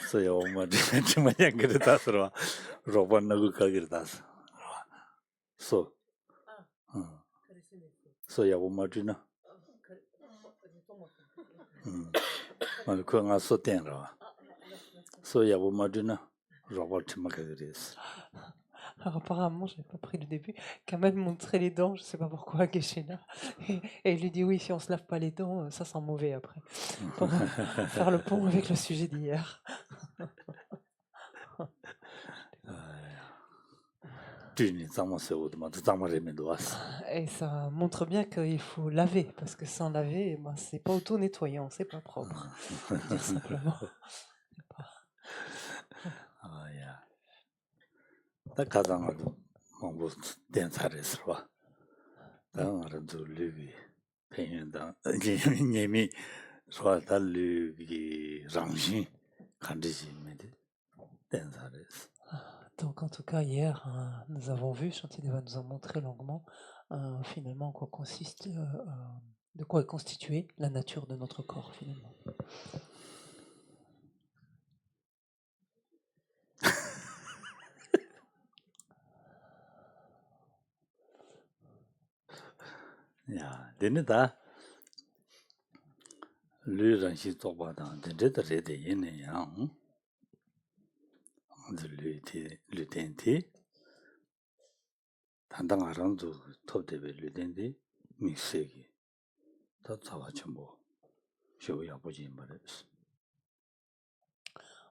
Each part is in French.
所以我们这么样给他是吧？若不能够搞给他是，所所以我们只能我们看俺说点了吧，所以我们只能若不这么搞给他是。 Alors apparemment, j'avais pas pris le début. Kamel montrait les dents, je sais pas pourquoi, à Geshena. Et il lui dit oui, si on se lave pas les dents, ça sent mauvais après. Pour faire le pont avec le sujet d'hier. Et ça montre bien qu'il faut laver, parce que sans laver, ben, c'est pas auto-nettoyant, c'est pas propre. Dire simplement. C'est pas... 다 가상아도 뭐 된사래서 다음으로 르비 배년다 님이 소달르기 장신 간지시면데 된사래서. Donc en tout cas, hier, nous avons vu, Shantideva nous a montré longuement, finalement, en quoi consiste, de quoi est constituée la nature de notre corps, finalement. 야, 되는다. 류란시 똑바다. 데데데 얘네야. 류텐티 단당 알아도 톱데베 류텐티 미세기. 다 잡아쳐 뭐. 쇼야 보지 말았어.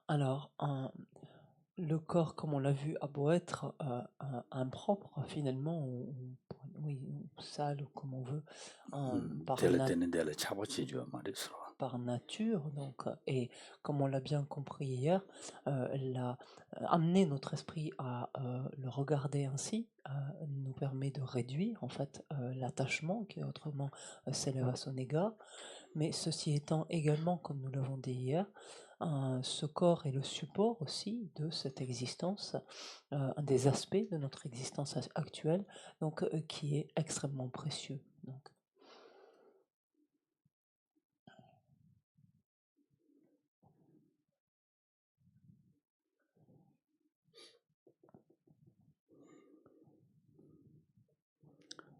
Alors, le corps, comme on l'a vu, a beau être impropre, finalement, oui, sale, comme on veut, 텔레테는데를 잡아치죠 말았어. par nature, donc, et comme on l'a bien compris hier, amener notre esprit à le regarder ainsi nous permet de réduire en fait l'attachement qui autrement s'élève à son égard. Mais ceci étant également, comme nous l'avons dit hier, ce corps est le support aussi de cette existence, un des aspects de notre existence actuelle, donc qui est extrêmement précieux. Donc.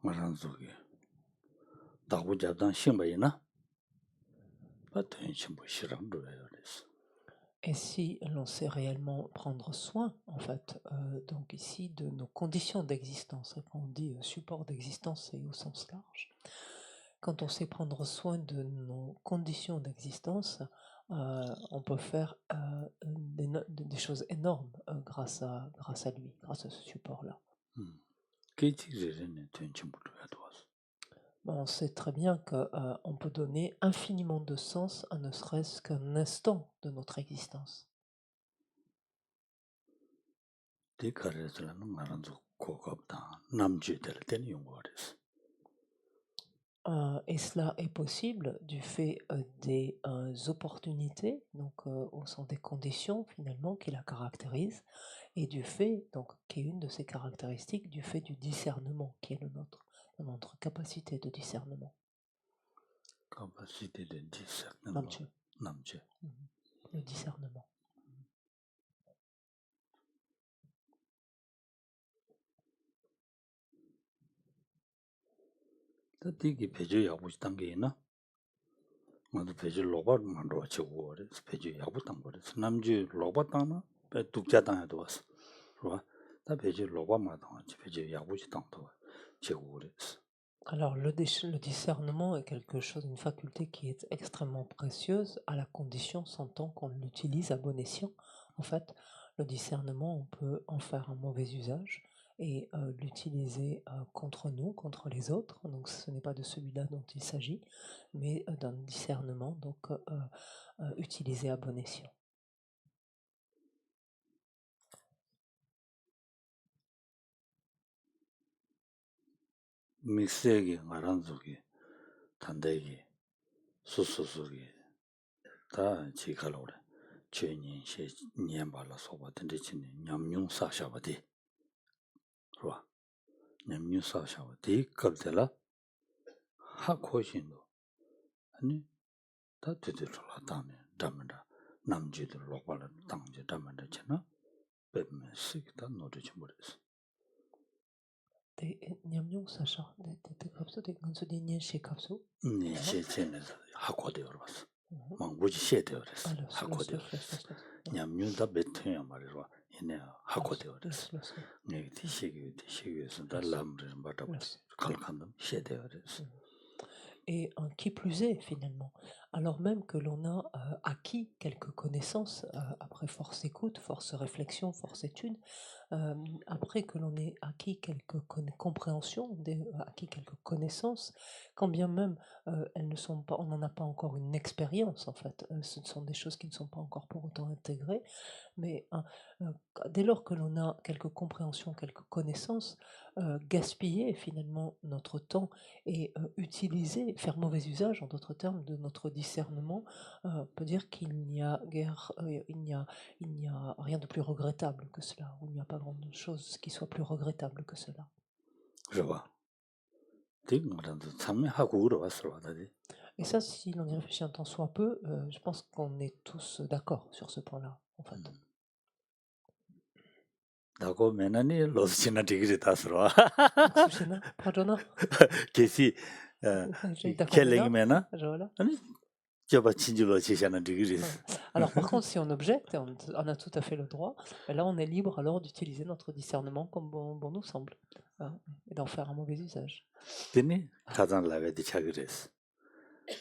말한속에 다고잡단 심바이나 Et si l'on sait réellement prendre soin, en fait, donc ici, de nos conditions d'existence, quand on dit support d'existence, c'est au sens large, quand on sait prendre soin de nos conditions d'existence, on peut faire des choses énormes grâce à lui, grâce à ce support-là. On sait très bien qu'on peut donner infiniment de sens à ne serait-ce qu'un instant de notre existence. Et cela est possible du fait des opportunités, donc au sens des conditions finalement qui la caractérisent, et du fait, donc qui est une de ces caractéristiques, du fait du discernement qui est notre capacité de discernement. Capacité de discernement. Namche. Le discernement. Tiki pejo yabuchi tangena. Madu pejo loba mando chigo ore. Pejo yabu tangore. Namju loba tangna. Pe tukja tangya doas. Right? Ta pejo loba madang. Pejo yabuchi tangto chigo ore. Alors le discernement est quelque chose, une faculté qui est extrêmement précieuse à la condition, s'entend qu'on l'utilise à bon escient. En fait, le discernement, on peut en faire un mauvais usage et l'utiliser contre nous, contre les autres. Donc ce n'est pas de celui-là dont il s'agit, mais d'un discernement donc utilisé à bon escient. 믹스에게 ngaranzuki tandegi sususuki 다 지갈오래 최니 시 년발라 소바 던지치니 냠뇽 사샤바디 그와 냠뇽 사샤바디 갑텔라 하코신도 아니 다 되들라 다네 담다 남지들 로발라 당제 담다 잖아 bedme sikta 노르지 모르스 냠뇽 사샤 데 갑소 데 간소 데 년시 갑소 네 시체면서 하코되어 봤어 망고지 시에되어 그랬어 하코되어 냠뇽다 베트야 말이야 얘네 하코되어 그랬어 네 디시기에서 달람을 받아 칼칸도 시에되어 그랬어. Et qui plus est finalement, alors même que l'on a acquis quelques connaissances, après force écoute, force réflexion, force étude, après que l'on ait acquis quelques compréhensions, acquis quelques connaissances, quand bien même elles ne sont pas, on n'en a pas encore une expérience en fait, ce sont des choses qui ne sont pas encore pour autant intégrées, mais dès lors que l'on a quelques compréhensions, quelques connaissances, gaspiller finalement notre temps et utiliser, faire mauvais usage, en d'autres termes, de notre discernement, on peut dire qu'il n'y a rien de plus regrettable que cela, ou il n'y a pas grand-chose qui soit plus regrettable que cela. Je vois. Et ça, si l'on y réfléchit un temps soit peu, je pense qu'on est tous d'accord sur ce point-là, en fait. 다고 메나니 로스치나 디그리 다스로. 수시나? 파조나? 계시 D'accord, 켈랭이면은 voilà. 아니 저봐 친구로 지시하는 되게 Alors par contre, si on objecte, on a tout à fait le droit, et là on est libre alors d'utiliser notre discernement comme bon nous semble, hein, et d'en faire un mauvais usage. 되니 가장 라베디 차그레스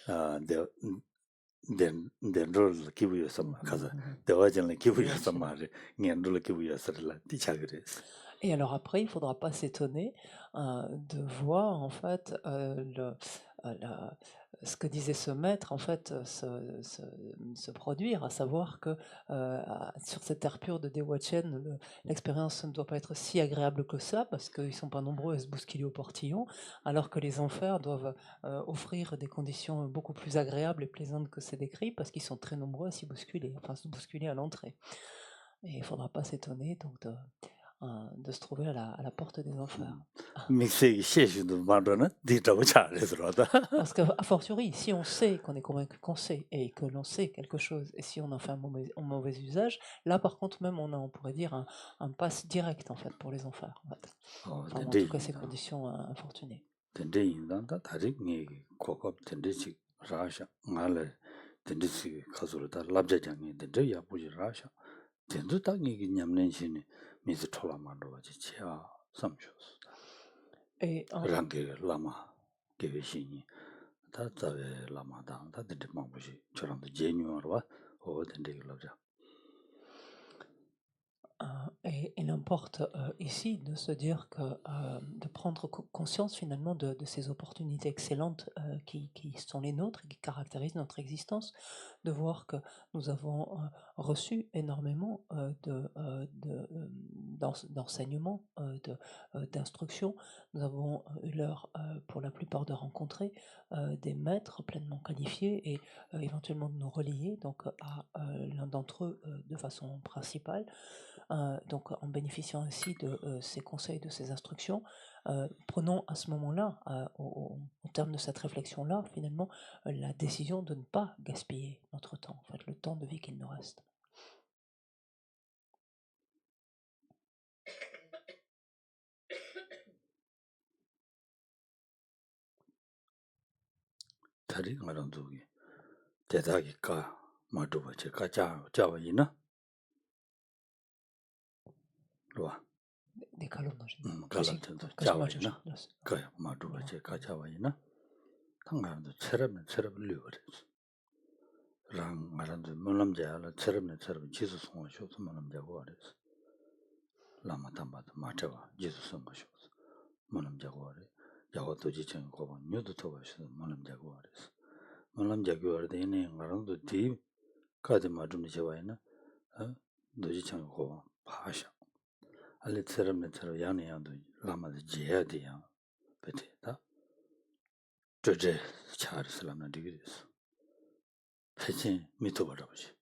아데 덴롤 기부여서 가서 대화전에 기부여서 말이 년롤 기부여서라 디차그레스. Et alors après, il ne faudra pas s'étonner de voir en fait ce que disait ce maître en fait se produire, à savoir que sur cette terre pure de Dewachen, l'expérience ne doit pas être si agréable que ça parce qu'ils ne sont pas nombreux à se bousculer au portillon, alors que les enfers doivent offrir des conditions beaucoup plus agréables et plaisantes que c'est décrit parce qu'ils sont très nombreux à s'y bousculer, enfin se bousculer à l'entrée. Et il ne faudra pas s'étonner donc de se trouver à la porte des enfers. Parce qu'à fortiori, si on sait qu'on est convaincu qu'on sait et que l'on sait quelque chose, et si on en fait un mauvais usage, là par contre même on pourrait dire un pass direct en fait pour les enfers. En fait. Enfin, en tout cas ces conditions infortunées. Et 랑게 라마 개신이 다자베 라마당 다들 망부시 저랑도 제뉴어와 된대길러자. Et il importe ici de se dire que de prendre conscience finalement de ces opportunités excellentes qui sont les nôtres et qui caractérisent notre existence, de voir que nous avons reçu énormément d'enseignements, d'instructions. Nous avons eu l'heure pour la plupart de rencontrer des maîtres pleinement qualifiés et éventuellement de nous relier donc à l'un d'entre eux de façon principale. Donc en bénéficiant ainsi de ces conseils, de ces instructions, prenons à ce moment-là, au terme de cette réflexion-là, finalement, la décision de ne pas gaspiller notre temps, en fait, le temps de vie qu'il nous reste. Des calomnes, 알레 트럼네트로 야네야도 라마드 제야디야 베테다 저제 차르슬람나 디그리스 패진 미토버라보지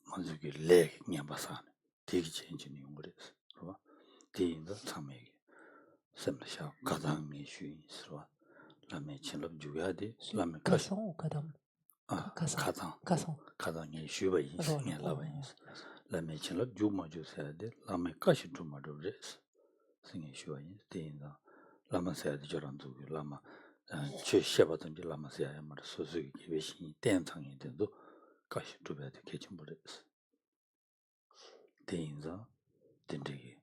먼저기 레 냠바산 되게 체인지니 용거리스 그봐 디인도 참에게 샘샤 가당이 슈인스와 라메 칠럽 주야디 라메 Cassan ou Kadam? 가당이 슈바이 냐라바이스 라메 칠럽 주마 주세야데 라메 까시 주마도레스 생이 슈바이 디인도 라마세야디 저란도 라마 최셔바든지 라마세야야 말 소수기 외신이 땡상이 된도 까시 주베데 개침버레스 대인자 된대기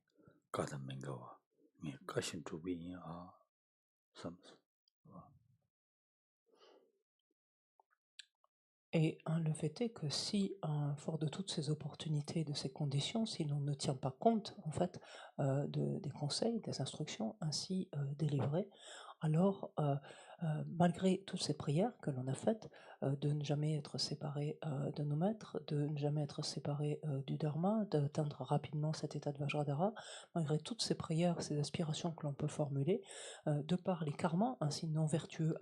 가담맹가와 미 까신 주비야 삼스. Et le fait est que si, fort de toutes ces opportunités, de ces conditions, si l'on ne tient pas compte en fait des conseils, des instructions ainsi délivrées, alors malgré toutes ces prières que l'on a faites, de ne jamais être séparé de nos maîtres, de ne jamais être séparé du Dharma, d'atteindre rapidement cet état de Vajradhara, malgré toutes ces prières, ces aspirations que l'on peut formuler, de par les karmas ainsi non vertueux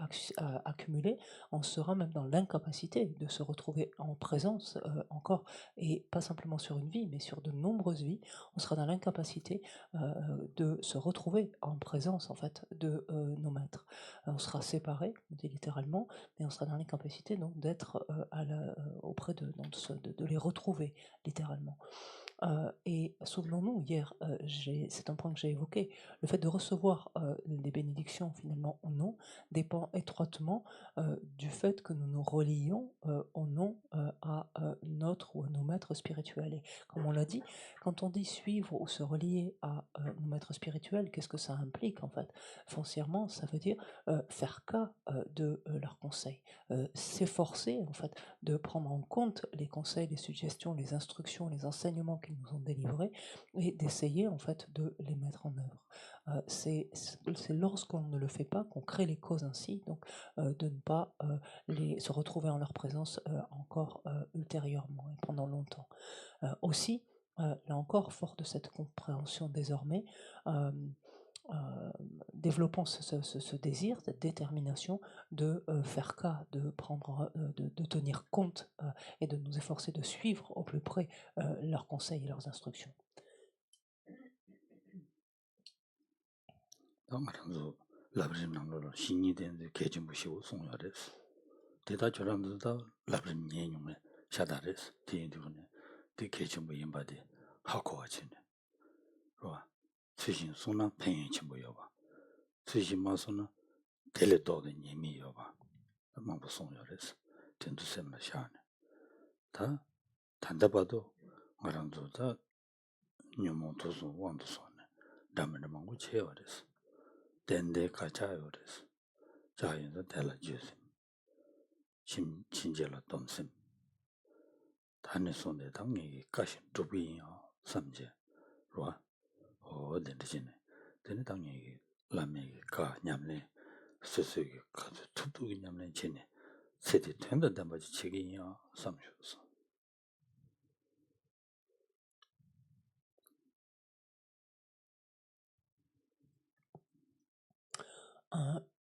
accumulés, on sera même dans l'incapacité de se retrouver en présence encore, et pas simplement sur une vie, mais sur de nombreuses vies, on sera dans l'incapacité de se retrouver en présence en fait de nos maîtres. On sera séparés, littéralement, mais on sera dans l'incapacité donc d'être auprès de les retrouver littéralement. Et souvenons-nous, hier, c'est un point que j'ai évoqué, le fait de recevoir les bénédictions finalement ou non dépend étroitement du fait que nous nous relions ou non à notre ou à nos maîtres spirituels. Et comme on l'a dit, quand on dit suivre ou se relier à nos maîtres spirituels, qu'est-ce que ça implique en fait? Foncièrement, ça veut dire faire cas de leurs conseils, s'efforcer en fait de prendre en compte les conseils, les suggestions, les instructions, les enseignements qu'ils nous ont délivrés et d'essayer en fait de les mettre en œuvre. C'est lorsqu'on ne le fait pas qu'on crée les causes ainsi, donc de ne pas se retrouver en leur présence encore ultérieurement et pendant longtemps. Aussi, là encore, fort de cette compréhension désormais, euh, développons ce désir, cette détermination de faire cas, de prendre, de tenir compte et de nous efforcer de suivre au plus près leurs conseils et leurs instructions. 당가랑도 라브림 남로로 신이 된데 개좀 보시고 송야레스 대다 저랑도다 라브림 예용에 샤다레스 대인들네 대 개좀 보인 바디 하고와지네 그봐 최신 소나 팽이 좀 보여봐 최신 마소나 텔레도의 예미여봐 망부 송야레스 된도 셈나 샤네 다 단다봐도 가랑도다 녀몬 도서 원도 소네 담을 망고 채워레스 덴데 가자요레스 자연도 달라지스 친절로 dom심 단에 손에 당이 가시 두비요 삼제 로아 어딘지네 되는 당이 라메 가 냠네 스스기 가서 투두기 냠네 지네 세대 된다 담아지 책이요 삼쇼서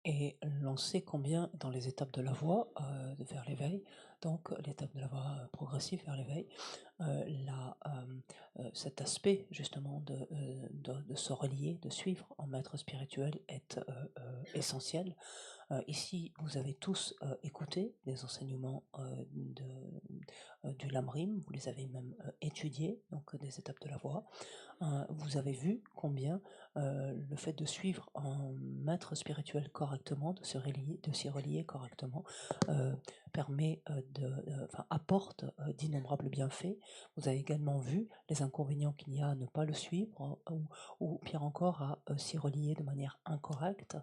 Et l'on sait combien dans les étapes de la voie vers l'éveil, donc l'étape de la voie progressive vers l'éveil, cet aspect justement de se relier, de suivre en maître spirituel est essentiel. Ici, vous avez tous écouté des enseignements du Lamrim, vous les avez même étudiés, donc des étapes de la voie. Vous avez vu combien le fait de suivre un maître spirituel correctement, de s'y relier correctement, permet apporte d'innombrables bienfaits. Vous avez également vu les inconvénients qu'il y a à ne pas le suivre ou pire encore à s'y relier de manière incorrecte.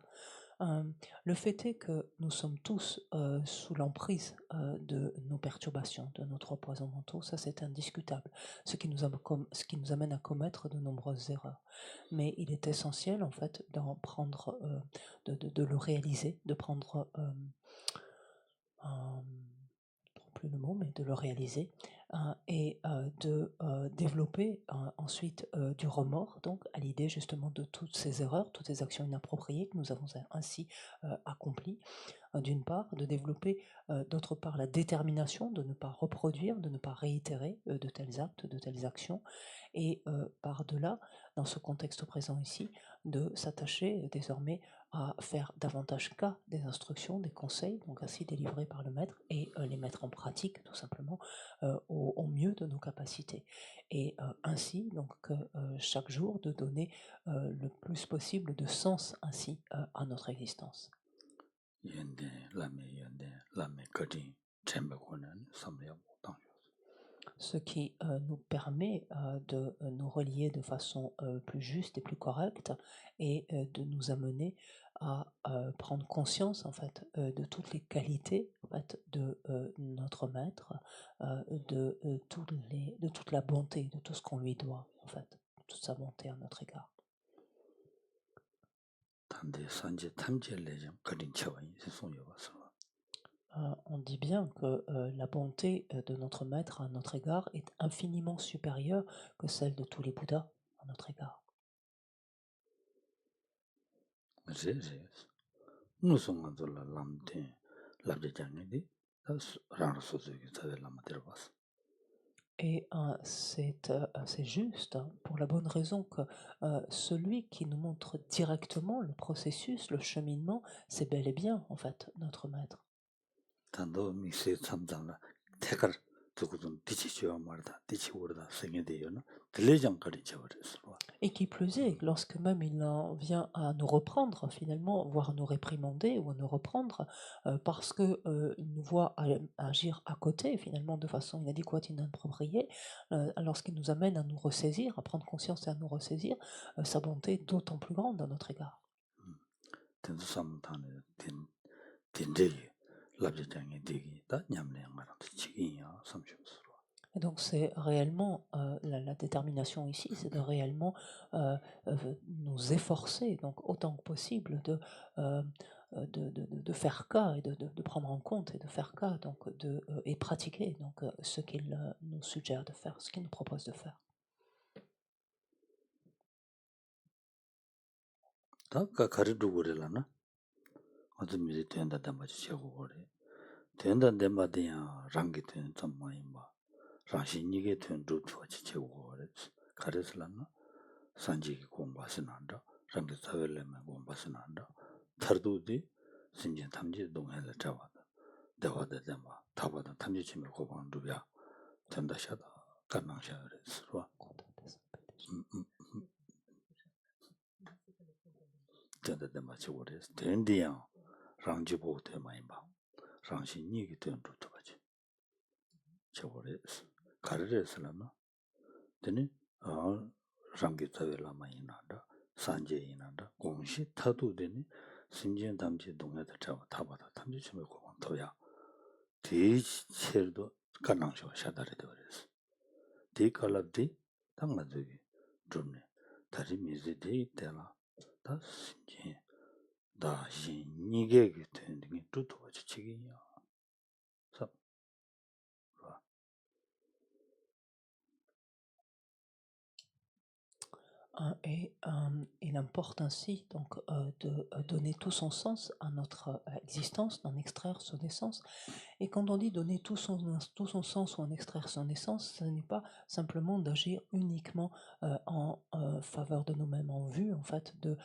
Le fait est que nous sommes tous sous l'emprise de nos perturbations, de nos trois poisons mentaux, ça c'est indiscutable, ce qui nous amène à commettre de nombreuses erreurs. Mais il est essentiel en fait d'en prendre, de le réaliser, de prendre, plus le mot, mais de le réaliser et de développer ensuite du remords, donc à l'idée justement de toutes ces erreurs, toutes ces actions inappropriées que nous avons ainsi accomplies, d'une part, de développer d'autre part la détermination de ne pas reproduire, de ne pas réitérer de tels actes, de telles actions, et par-delà, dans ce contexte présent ici, de s'attacher désormais à faire davantage cas des instructions, des conseils, donc ainsi délivrés par le maître, et les mettre en pratique tout simplement au mieux de nos capacités. Et ainsi, donc, chaque jour, de donner le plus possible de sens ainsi à notre existence. Ce qui nous permet de nous relier de façon plus juste et plus correcte et de nous amener à prendre conscience en fait de toutes les qualités en fait, de notre maître, de toute la bonté, de tout ce qu'on lui doit en fait, toute sa bonté à notre égard. On dit bien que la bonté de notre maître à notre égard est infiniment supérieure que celle de tous les Bouddhas à notre égard. Et c'est juste pour la bonne raison que celui qui nous montre directement le processus, le cheminement, c'est bel et bien en fait notre maître. Et qui plus est, lorsque même il en vient à nous reprendre finalement, voire nous réprimander ou à nous reprendre, parce que il nous voit agir à côté finalement de façon inadéquate, inappropriée, lorsqu'il nous amène à nous ressaisir, à prendre conscience et à nous ressaisir, sa bonté est d'autant plus grande à notre égard. Et donc c'est réellement la détermination ici, c'est de réellement nous efforcer, donc autant que possible, de faire cas et de prendre en compte et de faire cas donc et pratiquer donc ce qu'il nous suggère de faire, ce qu'il nous propose de faire. 산지기 공부하시는다. 랑게 사벨레면 공부하시는다. 터도디 신진 탐지 동해를 잡아다. 대화대 대마 답하다 탐지 침을 고방도야. 전다샤다 가능샤를 전다 대마 치고레스. 된디야. 랑지보 대마이마. 랑시 니기 된 루트바지. 치고레스. 가르레스라나. 되니 랑게 사벨라마 이나다. 산제 이나다. 공시 타도되니 신진 담지 동해를 잡아 답하다 탐지 침을 고방도야. 대체도 가능쇼 샤다리 되어있어. 대칼라디 당나저기 좀네. 다리 미즈데 있다라. 다 신지 다 신이게 되는 게 뚜뚜하지 책이야. 자. Et il importe ainsi donc de donner tout son sens à notre existence, d'en extraire son essence. Et quand on dit donner tout son sens ou en extraire son essence, ce n'est pas simplement d'agir uniquement en faveur de nous-mêmes, en vue en fait de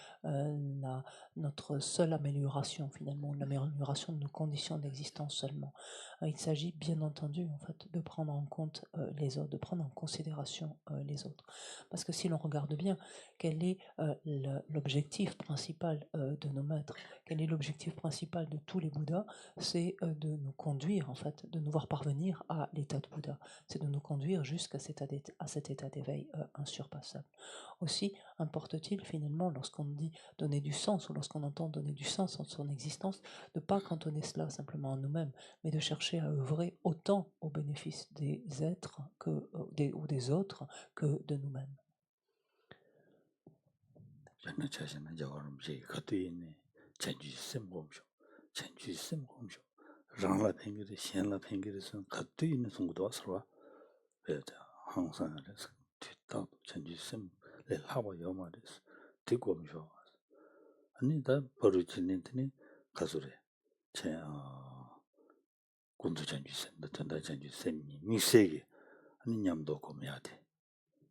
notre seule amélioration finalement, l'amélioration de nos conditions d'existence seulement. Il s'agit bien entendu en fait de prendre en compte les autres, de prendre en considération les autres. Parce que si l'on regarde bien, quel est l'objectif principal de nos maîtres, quel est l'objectif principal de tous les Bouddhas, c'est de nous conduire en fait, de nous voir parvenir à l'état de Bouddha, c'est de nous conduire jusqu'à cet état d'éveil insurpassable. Aussi importe-t-il finalement, lorsqu'on dit donner du sens ou lorsqu'on entend donner du sens à son existence, de ne pas cantonner cela simplement à nous-mêmes, mais de chercher à œuvrer autant au bénéfice des êtres ou des autres que de nous-mêmes. 랑라 팽기리 시엔라 팽기리선 같이 있는 송도 왔어. 항상 그래서 뒤다 전주심 내 하고 요마리스 듣고 오면서 아니 다 버르치는데 가서래 제 군도 전주심 전다 전주심 미세기 아니 냠도 고면야 돼.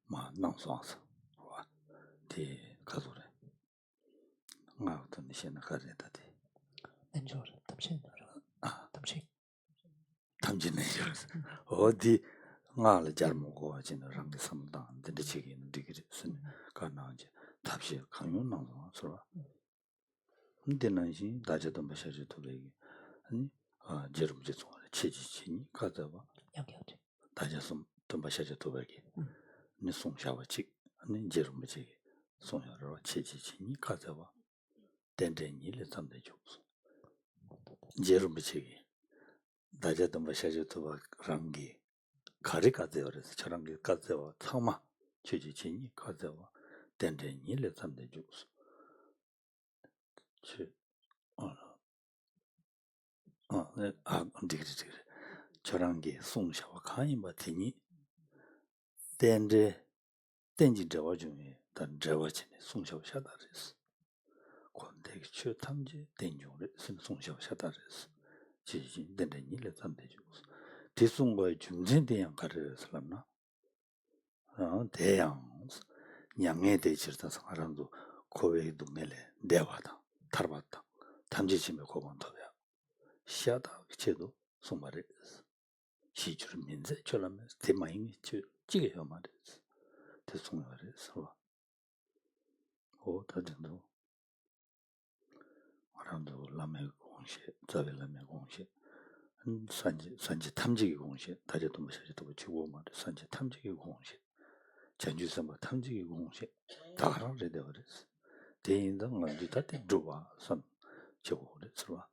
마 나서서 와. 대 가서래. 아무튼 시엔나 가래다 돼. Enjoy, tamshi. 탐지네 어디 나를 잘 먹고 지는 랑게 삼다 되게 있는 되게 쓴 가나지 답시 강요 나서 서로 근데는 시 다저도 마셔도 되게 아니 제rum제 좋아해 체지치니 가자봐 양겨지 다저서 또 마셔도 되게 네 송샤와치 아니 제rum제 송야로 체지치니 가자봐 덴덴이를 삼대 줬어 제rum제 다저도 마셔도 랑게 가리가세요. 그래서 저런 게 가세요. 참아. 취지진이 가세요. 덴덴이를 삼대 주스. 네. 근데 저런 게 송샤와 가이 맞으니 덴지 저와 중에 단 저와치네 송샤와 샤다르스. 권대 최탐지 덴종을 송샤와 샤다르스. 지진 덴덴이를 삼대 주스. 대송과의 중진대양 가르스람나 대양 양에 대치다 사람도 고외도 내래 내와다 tarvata tamji chime koban toya 시야다 제도 송말에 시주를 민세 처럼 대마인이 찌게요 말이지. 대송요래서 다든도 아람도 라메 공시, 자베 라메 공시, 산지 탐지기 공시, 다제도 뭐셔도 치고 말 산지 탐지기 공시, 전주서 뭐 탐지기 공시, 다 알아야 돼 그랬어. 대인당 어디 다 들어와 선 치고 그랬어.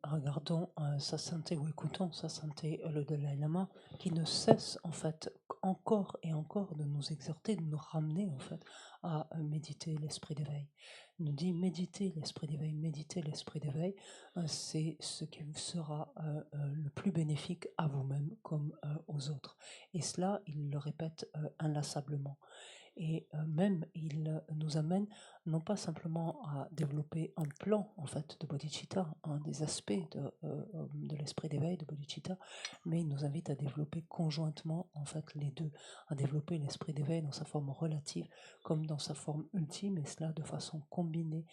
Regardons sa sainteté ou écoutons sa sainteté le Dalai Lama qui ne cesse en fait encore et encore de nous exhorter, de nous ramener en fait à méditer l'esprit d'éveil. Il nous dit méditer l'esprit d'éveil, méditer l'esprit d'éveil, c'est ce qui sera le plus bénéfique à vous-même comme aux autres. Et cela, il le répète inlassablement. Et même, il nous amène non pas simplement à développer un plan en fait de bodhicitta, un des aspects de l'esprit d'éveil de bodhicitta, mais il nous invite à développer conjointement en fait les deux, à développer l'esprit d'éveil dans sa forme relative comme dans sa forme ultime, et cela de façon combinée.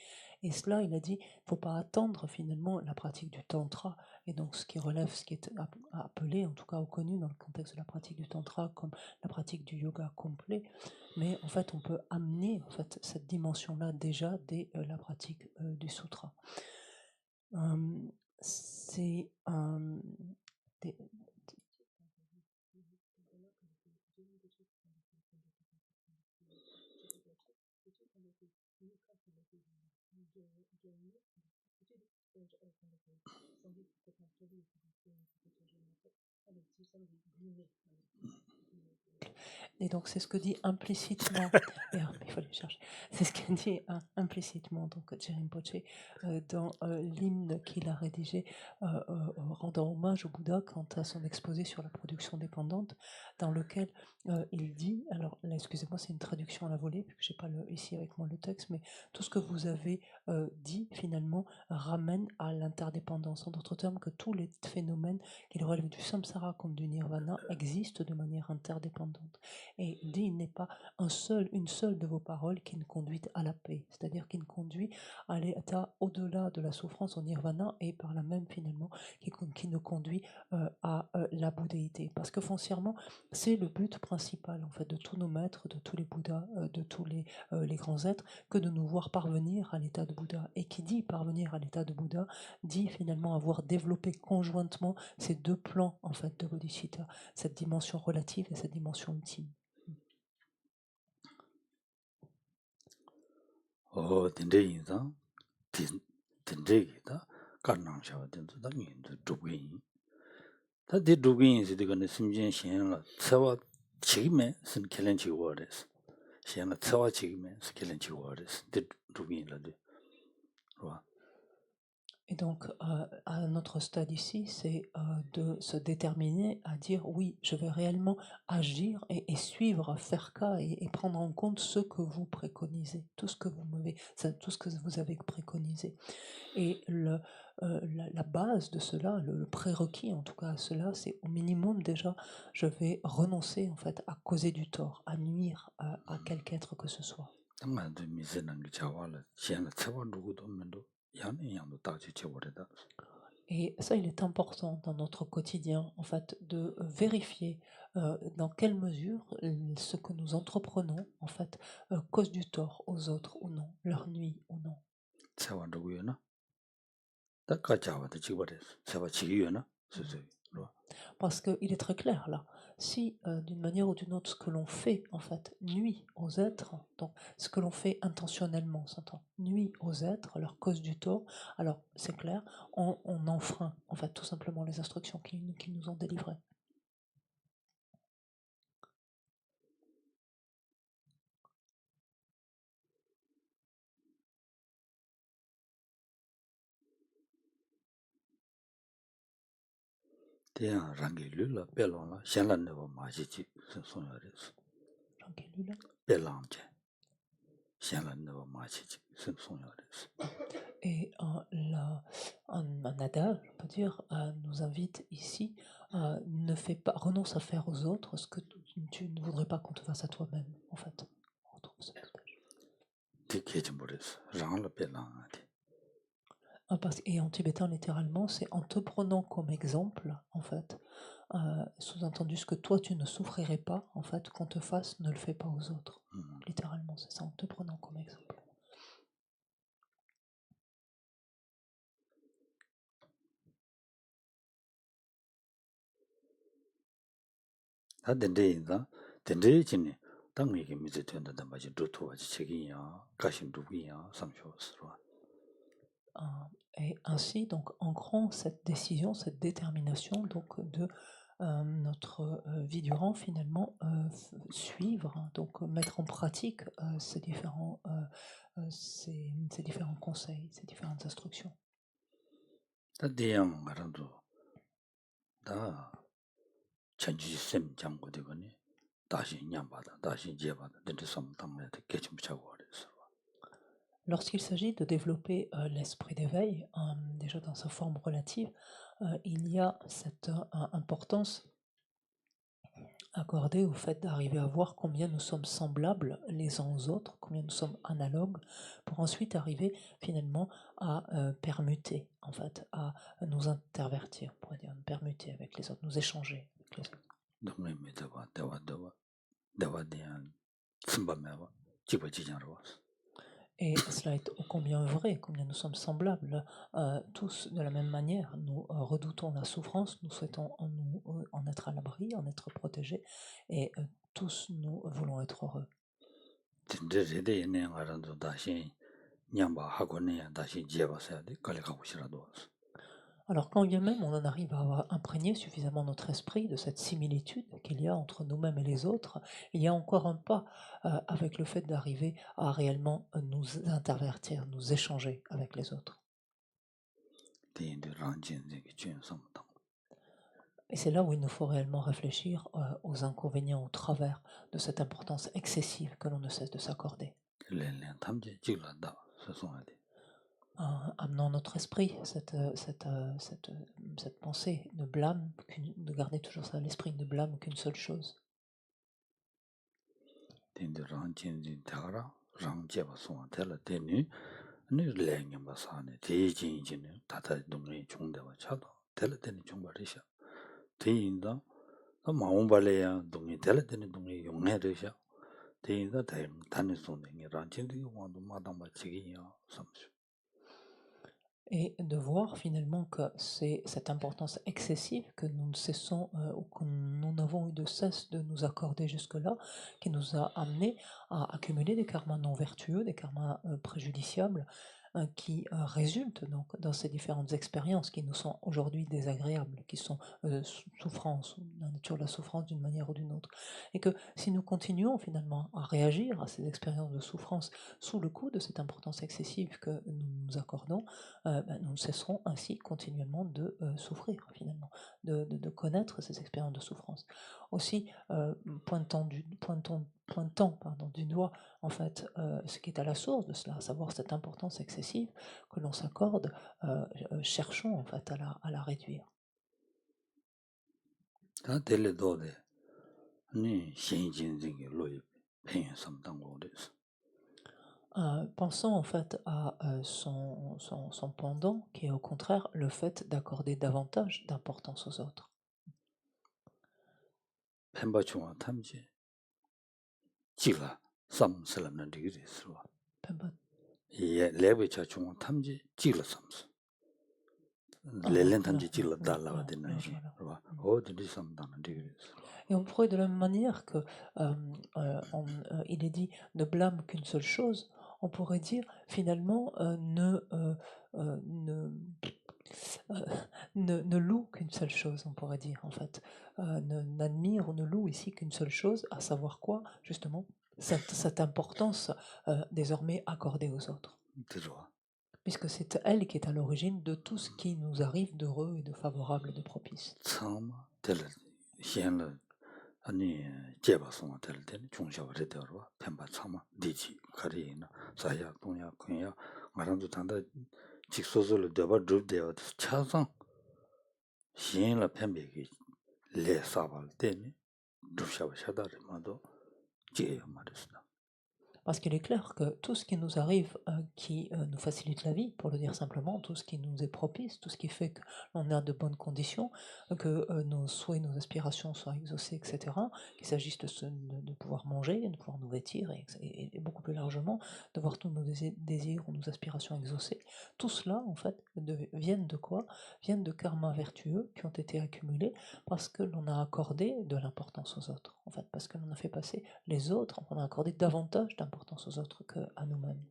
Et cela, il a dit, il ne faut pas attendre finalement la pratique du tantra, et donc ce qui relève, ce qui est appelé, en tout cas ou connu dans le contexte de la pratique du tantra comme la pratique du yoga complet, mais en fait on peut amener en fait cette dimension-là déjà dès la pratique du sutra. C'est des- Et donc c'est ce que dit implicitement, il faut aller chercher, c'est ce que dit implicitement donc Rinpoche dans l'hymne qu'il a rédigé rendant hommage au Bouddha quant à son exposé sur la production dépendante, dans lequel il dit, alors là, excusez-moi, c'est une traduction à la volée, puisque je n'ai pas ici avec moi le texte, mais tout ce que vous avez dit finalement ramène à l'interdépendance. En d'autres termes, que tous les phénomènes qui relèvent du samsara comme du nirvana existent de manière interdépendante. Et dit, il n'est pas une seule de vos paroles qui ne conduit à la paix, c'est-à-dire qui ne conduit à l'état au-delà de la souffrance au nirvana, et par là même finalement qui nous conduit à la bouddhéité. Parce que foncièrement, c'est le but principal en fait de tous nos maîtres, de tous les bouddhas, de tous les grands êtres, que de nous voir parvenir à l'état de Bouddha. Et qui dit parvenir à l'état de Bouddha, dit finalement avoir développé conjointement ces deux plans en fait de bodhicitta, cette dimension relative et cette dimension ultime. 된대 인상 된대기다 간낭샤가 된다 당연히 두고인 다들 두고인 시대가는 심진 신을 세워 지금에 쓴 캘렌지 워레스 신을 세워 지금에 쓴 캘렌지 워레스 두고인라도 Et donc, à notre stade ici, c'est de se déterminer à dire oui, je vais réellement agir et suivre, faire cas et prendre en compte ce que vous préconisez, tout ce que vous avez préconisé. Et la base de cela, le prérequis en tout cas à cela, c'est au minimum déjà, je vais renoncer en fait à causer du tort, à nuire à quelque être que ce soit. Et ça, il est important dans notre quotidien, en fait, de vérifier dans quelle mesure ce que nous entreprenons, en fait, cause du tort aux autres ou non, leur nuit ou non. Parce qu'il est très clair là, si d'une manière ou d'une autre ce que l'on fait en fait nuit aux êtres, donc ce que l'on fait intentionnellement, s'entend, nuit aux êtres, leur cause du tort, alors c'est clair, on enfreint en fait tout simplement les instructions qu'ils nous ont délivrées. Et un adage, on peut dire, nous invite ici, renonce à faire aux autres ce que tu ne voudrais pas qu'on te fasse à toi-même, en fait. On retrouve cet adage. Et en tibétain, littéralement, c'est en te prenant comme exemple, en fait. Sous-entendu, ce que toi, tu ne souffrirais pas, en fait, qu'on te fasse, ne le fais pas aux autres. Littéralement, c'est ça, en te prenant comme exemple. 다 된대인다. 된대지네. 당내게 미제 된다 맞지. 도토와지 책임이야. 가신 누구야? 삼쇼스로. Et ainsi, donc, ancrant cette décision, cette détermination donc, de notre vie durant, finalement, suivre, hein, donc mettre en pratique ces différents conseils, ces différentes instructions. 다 대양 말한도 다 전지샘 장고 되거니 다시 냠바다 다시 제바다 된데 섬당에 개좀 차고 그랬어. Lorsqu'il s'agit de développer l'esprit d'éveil, déjà dans sa forme relative, il y a cette importance accordée au fait d'arriver à voir combien nous sommes semblables les uns aux autres, combien nous sommes analogues, pour ensuite arriver finalement à permuter, en fait, à nous intervertir, on pourrait dire, nous permuter avec les autres, nous échanger avec les autres. Et cela est ô combien vrai, combien nous sommes semblables, tous de la même manière. Nous redoutons la souffrance, nous souhaitons en être à l'abri, en être protégés, et tous nous voulons être heureux. Alors quand bien même on en arrive à avoir imprégné suffisamment notre esprit de cette similitude qu'il y a entre nous-mêmes et les autres, il y a encore un pas avec le fait d'arriver à réellement nous intervertir, nous échanger avec les autres. Et c'est là où il nous faut réellement réfléchir aux inconvénients, au travers de cette importance excessive que l'on ne cesse de s'accorder. Amenant notre esprit cette pensée, ne blâme de garder toujours ça à l'esprit, ne blâme qu'une seule chose. Et de voir finalement que c'est cette importance excessive que nous ne cessons ou que nous n'avons eu de cesse de nous accorder jusque-là, qui nous a amené à accumuler des karmas non vertueux, des karmas préjudiciables, qui résultent donc dans ces différentes expériences qui nous sont aujourd'hui désagréables, qui sont souffrances, la nature de la souffrance d'une manière ou d'une autre. Et que si nous continuons finalement à réagir à ces expériences de souffrance sous le coup de cette importance excessive que nous nous accordons, nous cesserons ainsi continuellement de souffrir finalement, de connaître ces expériences de souffrance. Aussi, pointant du doigt en fait ce qui est à la source de cela, à savoir cette importance excessive que l'on s'accorde, cherchons en fait à la réduire. Pensons en fait à son pendant, qui est au contraire le fait d'accorder davantage d'importance aux autres. Et on pourrait de la même manière que il est dit ne blâme qu'une seule chose, on pourrait dire finalement ne loue qu'une seule chose, on pourrait dire en fait. N'admire ou ne loue ici qu'une seule chose, à savoir quoi, justement, cette importance désormais accordée aux autres. Puisque c'est elle qui est à l'origine de tout ce qui nous arrive d'heureux et de favorable et de propice. Parce qu'il est clair que tout ce qui nous arrive, qui nous facilite la vie, pour le dire simplement, tout ce qui nous est propice, tout ce qui fait que l'on a de bonnes conditions, que nos souhaits, nos aspirations soient exaucés, etc., qu'il s'agisse de pouvoir manger, de pouvoir nous vêtir, et beaucoup plus largement, de voir tous nos désirs ou nos aspirations exaucés, tout cela, en fait, viennent de quoi? Viennent de karmas vertueux qui ont été accumulés parce que l'on a accordé de l'importance aux autres, en fait, parce que l'on a fait passer les autres, on a accordé davantage d'importance aux autres qu'à nous-mêmes.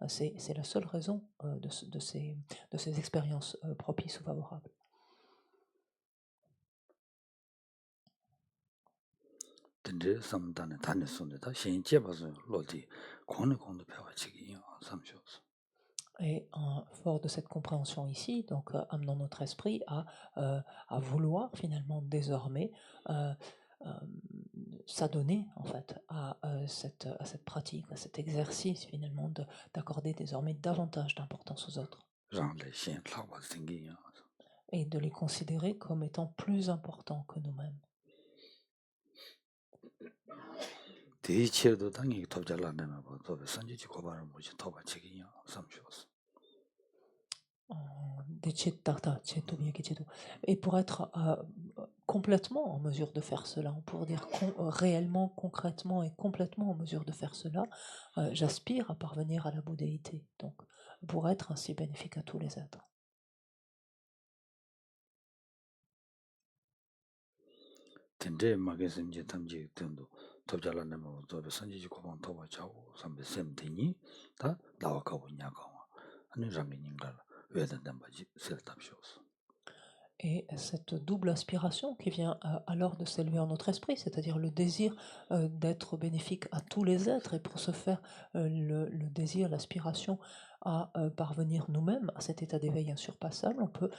C'est la seule raison de ces expériences propices ou favorables. 근데 삼단에 다녔었는데 다 신체 봐서 로디 권에 배워 지기요 삼쇼스. Et fort de cette compréhension ici, donc amenons notre esprit à vouloir finalement désormais s'adonner en fait à cette pratique, à cet exercice finalement d'accorder désormais davantage d'importance aux autres et de les considérer comme étant plus importants que nous-mêmes. 대체도 당연히 돕잘라내면 뭐 선지지 고발을 뭐지 도바 책이요 삼쇼스. Et pour être complètement en mesure de faire cela, on pourrait dire réellement, concrètement et complètement en mesure de faire cela, j'aspire à parvenir à la bouddhéité, donc pour être ainsi bénéfique à tous les êtres. 근데 막에서 이제 담지 된도 돕잘라내면 또 선지지 고발 도바 자고 삼배 셈되니 다 나와가고 있냐고 아니 장인인가 왜 된단 말이지 셀답쇼스. Et cette double aspiration qui vient alors de s'élever en notre esprit, c'est-à-dire le désir d'être bénéfique à tous les êtres, et pour ce faire, le désir, l'aspiration à parvenir nous-mêmes à cet état d'éveil insurpassable, on peut,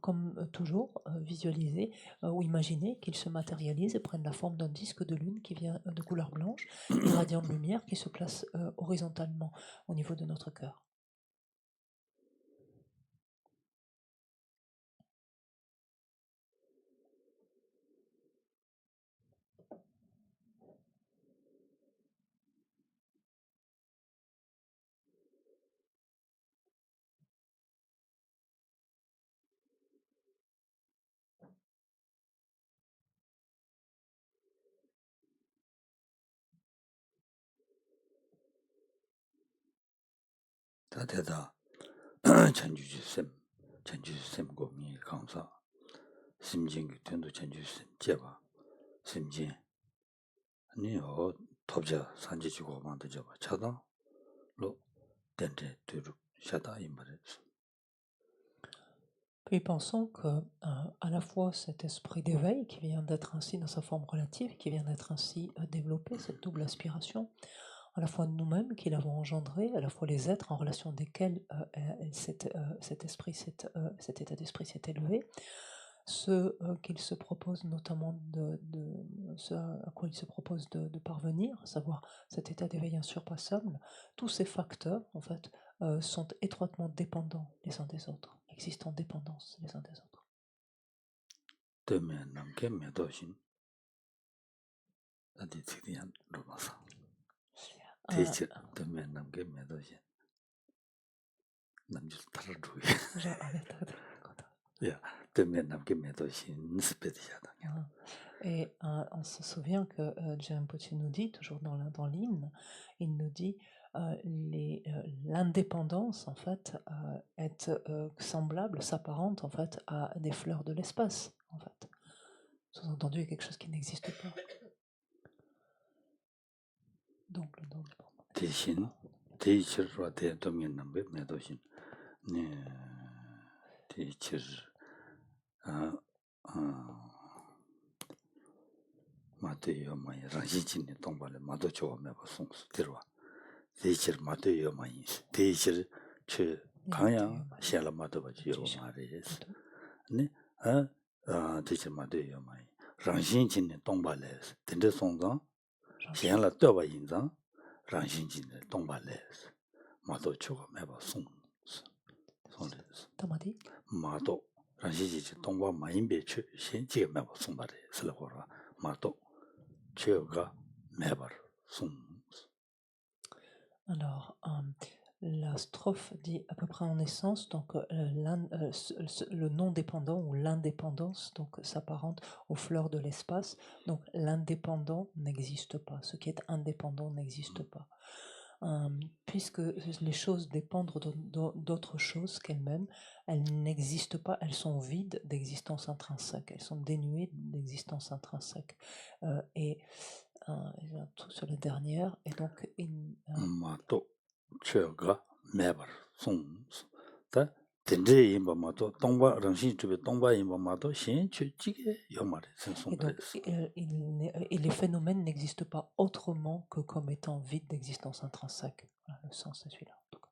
comme toujours, visualiser ou imaginer qu'il se matérialise et prenne la forme d'un disque de lune qui vient de couleur blanche, irradiant de lumière, qui se place horizontalement au niveau de notre cœur. 다대다 전주지 쌤 고미 강사 심진기 된도 전주지 제바 심진 아니요 돕자 산지지고 만도 제바 차다 로 된데 두루 샤다 이 말이지. Puis pensons que à la fois cet esprit d'éveil qui vient d'être ainsi dans sa forme relative, qui vient d'être ainsi développé, cette double aspiration, à la fois nous-mêmes qui l'avons engendré, à la fois les êtres en relation desquels cet état d'esprit s'est élevé, ce qu'il se propose notamment ce à quoi il se propose de parvenir, à savoir cet état d'éveil insurpassable, tous ces facteurs en fait sont étroitement dépendants les uns des autres, existent en dépendance les uns des autres. 되면 남게 매도신 어디 지리안 로마사 대체 되면 남게 매도신 남주 타르루이 야 되면 남게 매도신 스페디샤다. Et on se souvient que Rinpoche nous dit, toujours dans l'hymne, il nous dit l'indépendance en fait est semblable, s'apparente en fait à des fleurs de l'espace en fait. Sous-entendu quelque chose qui n'existe pas. Donc le don. 대신 대치르와 대도면 남게 매도신 네 대치르 마테요 마이 라지진이 동발에 마도 좋아면 송스 들어와 대치르 마테요 마이 대치르 체 강야 샬라 마도 바지요 말이스 네 대치르 마테요 마이 라지진이 동발에 된데 송자 샬라 떠바 인자 라지진이 동발에 마도 좋아면 송스 송스 Tamadi 마도 라지지 동바 마인베 체 신지에 매바 송바레 슬로라 마도 최가 매버 송 Alors, la strophe dit à peu près en essence, donc le non-dépendant ou l'indépendance, donc s'apparente aux fleurs de l'espace. Donc l'indépendant n'existe pas. Ce qui est indépendant n'existe pas. Puisque les choses dépendent d'autres choses qu'elles-mêmes, elles n'existent pas, elles sont vides d'existence intrinsèque, elles sont dénuées d'existence intrinsèque. Et tout sur la dernière, et donc 마도 최가 매버 송스 다 된제 임바 마도 동바 랑신 주베 동바 임바 마도 신추지게 요마레 et donc sensombres et les phénomènes n'existent pas autrement que comme étant vides d'existence intrinsèque. Voilà, le sens c'est celui-là. En tout cas.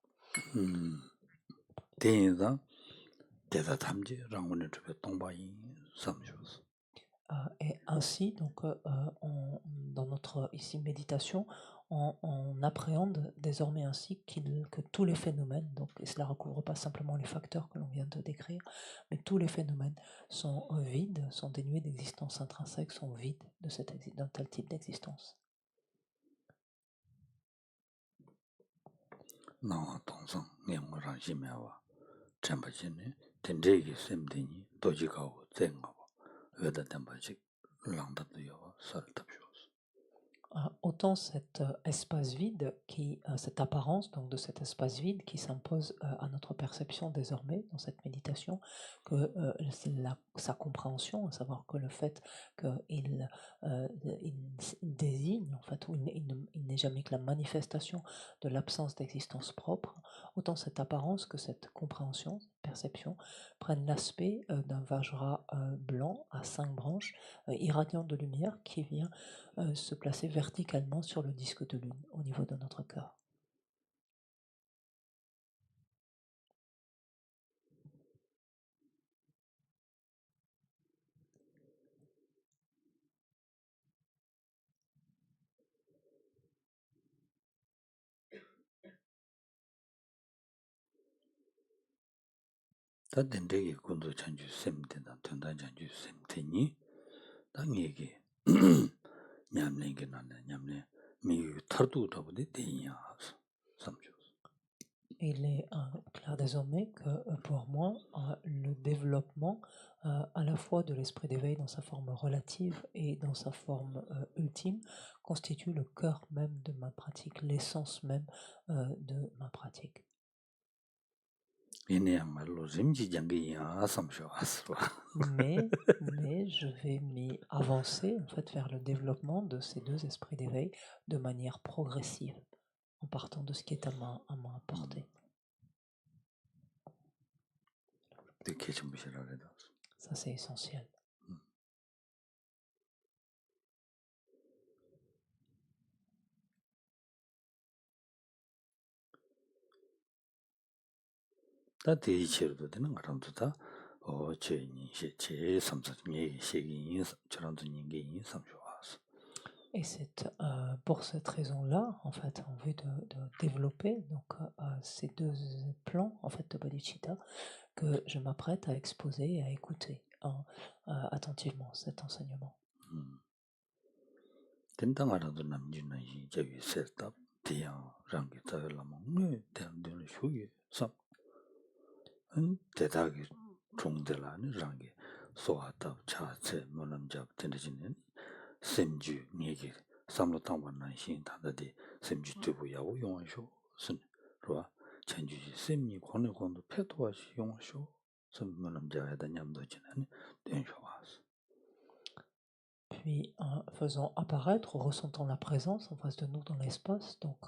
대인상 대다 탐지 랑원에 주베 동바인 삼주스 Et ainsi, donc, dans notre ici méditation, on appréhende désormais ainsi que tous les phénomènes, donc, et cela ne recouvre pas simplement les facteurs que l'on vient de décrire, mais tous les phénomènes sont vides, sont dénués d'existence intrinsèque, sont vides d'un tel type d'existence. 나와 동상 내용을 심해와 참바진네 된제기 셈되니 도지가고 쟁하고 왜다 담바지 랑다도요 살답쇼스 Autant cet espace vide, cette apparence donc de cet espace vide qui s'impose à notre perception désormais dans cette méditation, que sa compréhension, à savoir que le fait qu'il désigne, en fait, ou il n'est jamais que la manifestation de l'absence d'existence propre, autant cette apparence que cette compréhension, cette perception, prennent l'aspect d'un vajra blanc à 5 branches, irradiant de lumière qui vient se placer verticalement sur le disque de lune au niveau de notre cœur. 다 된대기 군도 전주 셈된다 된다 전주 셈되니 당에게 냠랭게 나네 냠네 미 터두다 보데 대야 삼주 Il est clair désormais que pour moi, le développement à la fois de l'esprit d'éveil dans sa forme relative et dans sa forme ultime constitue le cœur même de ma pratique, l'essence même de ma pratique. Mais je vais m'y avancer en fait vers le développement de ces deux esprits d'éveil de manière progressive, en partant de ce qui est à ma portée. Ça, c'est essentiel. 다 대체로도 되는 거랑도 다 제니 제 삼사중에 세계인 저런도 인계인 삼주와서 Et c'est pour cette raison-là, en fait, en vue de développer donc, ces deux plans en fait, de bodhicitta, que je m'apprête à exposer et à écouter attentivement cet enseignement. 된당하라도 남지는 저기 셋다 대양 랑게 자라면 대한되는 쇼에 삼 대다기 종들라는 랑게 소하다 차체 뭐남자 된지는 셈주 얘기 삼로 당반난 신 다다디 셈주 두부야고 용하쇼 순 그와 전주지 셈니 권의권도 패도하시 용하쇼 선 뭐남자에다 냠도 지나는 된쇼와스 Puis faisant apparaître, ressentant la présence en face de nous dans l'espace, donc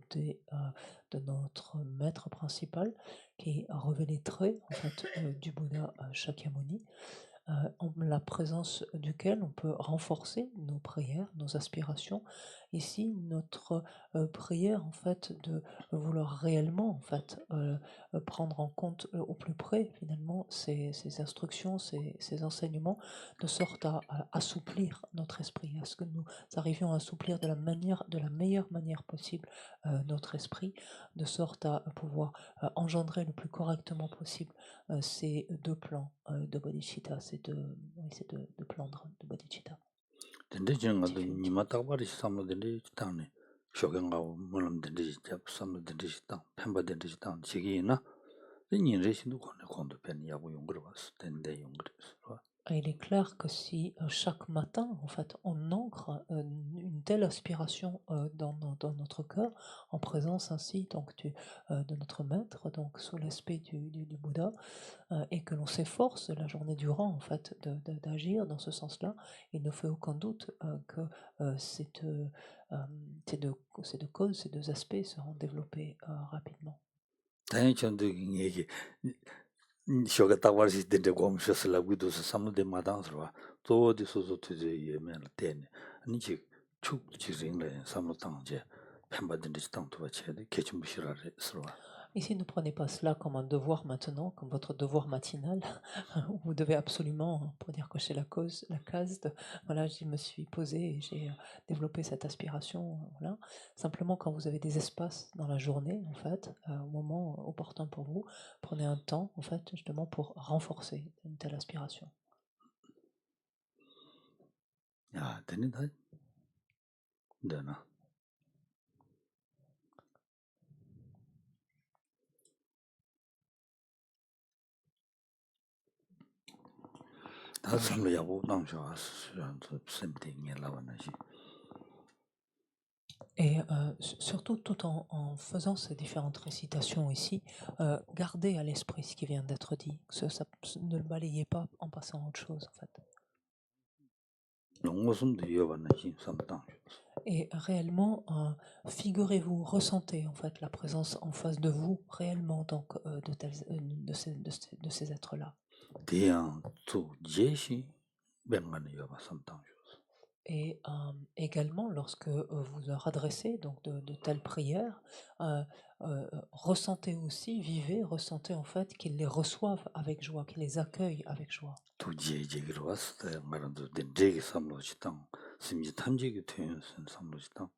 de notre maître principal qui a révélé traits en fait, du Bouddha Shakyamuni, en la présence duquel on peut renforcer nos prières, nos aspirations. Ici, notre prière, en fait, de vouloir réellement, en fait, prendre en compte au plus près, finalement, ces instructions, ces enseignements, de sorte à assouplir notre esprit, à ce que nous arrivions à assouplir de la meilleure manière possible notre esprit, de sorte à pouvoir engendrer le plus correctement possible ces deux plans de bodhicitta, ces deux plans de bodhicitta. 근데 저는 니마 딱바리 삼로들이 있다네. 쇼경하고 물론 된듯이 잡삼도 된듯이 땅 펜바 된듯이 땅 지기나 인연레신도 건도 pen 야부 용거로 왔을 텐데 용거로. Et il est clair que si chaque matin, en fait, on ancre une telle aspiration dans notre cœur, en présence ainsi donc de notre maître, donc sous l'aspect du Bouddha, et que l'on s'efforce la journée durant, en fait, d'agir dans ce sens-là, il ne fait aucun doute que ces deux causes, ces deux aspects seront développés rapidement. 쇼가 따와시 된데 공셔슬라 위도스 삼는데 마당스와 또디 소소트제 예면 때네 아니지 축 지진래 삼로당제 펜바든지 땅도와 체데 개침부시라래 스로와. Ici, ne prenez pas cela comme un devoir maintenant, comme votre devoir matinal, où vous devez absolument, pour dire cocher la case de voilà, je me suis posé et j'ai développé cette aspiration, voilà. Simplement, quand vous avez des espaces dans la journée, en fait, au moment opportun pour vous, prenez un temps, en fait, justement pour renforcer une telle aspiration. 야, 되는다. 되나? 다 삼려야고 남셔서 샘팅에 라와나시. Et surtout, tout en faisant ces différentes récitations ici, gardez à l'esprit ce qui vient d'être dit. Ne le balayez pas en passant à autre chose, en fait. 농어숨도 이어봤나시 삼당. Et réellement, figurez-vous, ressentez en fait la présence en face de vous, réellement donc de ces êtres-là. 대양 또 제시 뱅만에 이어봐 삼당. Et également, lorsque vous leur adressez donc de telles prières, ressentez aussi, vivez, ressentez en fait qu'ils les reçoivent avec joie, qu'ils les accueillent avec joie. 또 제기로 왔을 때 말한도 된제기 삼로시 땅 심지 탐지기 퇴연선 삼로시 땅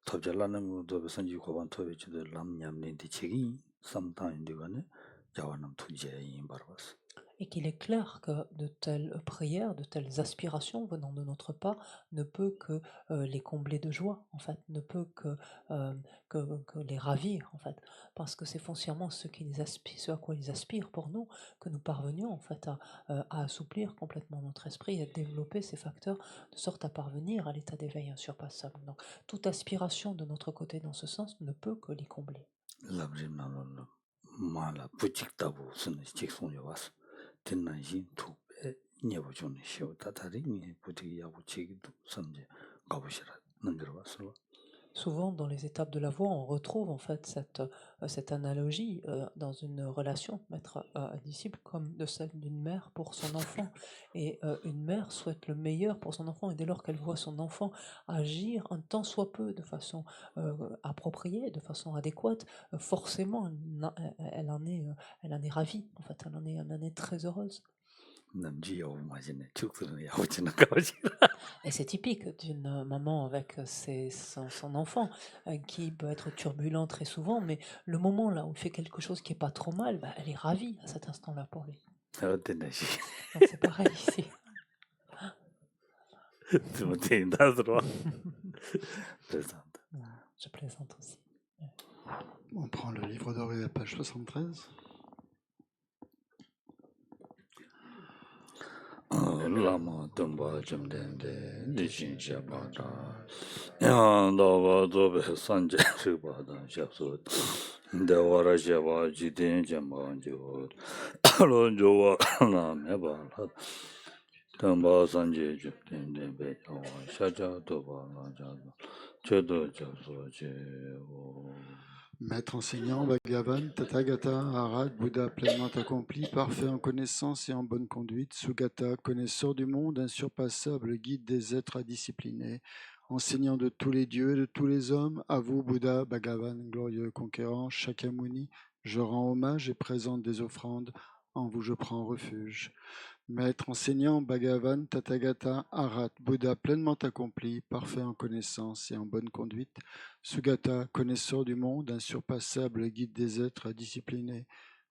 톱잘라는 것도 선지 고반 토베지도 람냠린디 책이 삼당인데가네 자와남 투제인 바로 왔어. Et qu'il est clair que de telles prières, de telles aspirations venant de notre part ne peut que les combler de joie, en fait, ne peut que les ravir, en fait, parce que c'est foncièrement ce à quoi ils aspirent pour nous, que nous parvenions, en fait, à assouplir complètement notre esprit et à développer ces facteurs de sorte à parvenir à l'état d'éveil insurpassable. Donc, toute aspiration de notre côté dans ce sens ne peut que les combler. 람림나로 말라 부직다고 쓰는 직송이 왔어. 된난신 투에 녀보존 시오 다다리니 부직이하고 지기도 선제 가보시라 넘들어 왔어. Souvent, dans les étapes de la voie, on retrouve en fait cette analogie dans une relation maître à disciple comme de celle d'une mère pour son enfant. Et une mère souhaite le meilleur pour son enfant et dès lors qu'elle voit son enfant agir un tant soit peu de façon appropriée, de façon adéquate, forcément elle en est ravie, en fait, elle en est très heureuse. 남지요 마시네 축스는 야우치는 가보시라. Et c'est typique d'une maman avec son enfant qui peut être turbulent très souvent, mais le moment là où il fait quelque chose qui est pas trop mal, bah, elle est ravie à cet instant-là pour lui. 어땠나시? Donc c'est pareil ici. 좀 된다스러. 그래서 Je plaisante aussi. On prend le livre d'or et la page 73. 라마 덤바 점된데 리신 샤바다 야나바 도베 산제 르바다 샤소 데와라 샤바 지딘 잠반조 론조와 나메바 덤바 산제 점된데 베와 샤자도 바라자 저도 저소제오. Maître enseignant, Bhagavan, Tathagata, Arhat, Bouddha pleinement accompli, parfait en connaissance et en bonne conduite, Sugata, connaisseur du monde, insurpassable, guide des êtres indisciplinés, enseignant de tous les dieux et de tous les hommes, à vous, Bouddha, Bhagavan, glorieux conquérant, Shakyamuni, je rends hommage et présente des offrandes, en vous je prends refuge. Maître enseignant, Bhagavan, Tathagata, Arhat, Bouddha pleinement accompli, parfait en connaissance et en bonne conduite, Sugata, connaisseur du monde, insurpassable, guide des êtres disciplinés,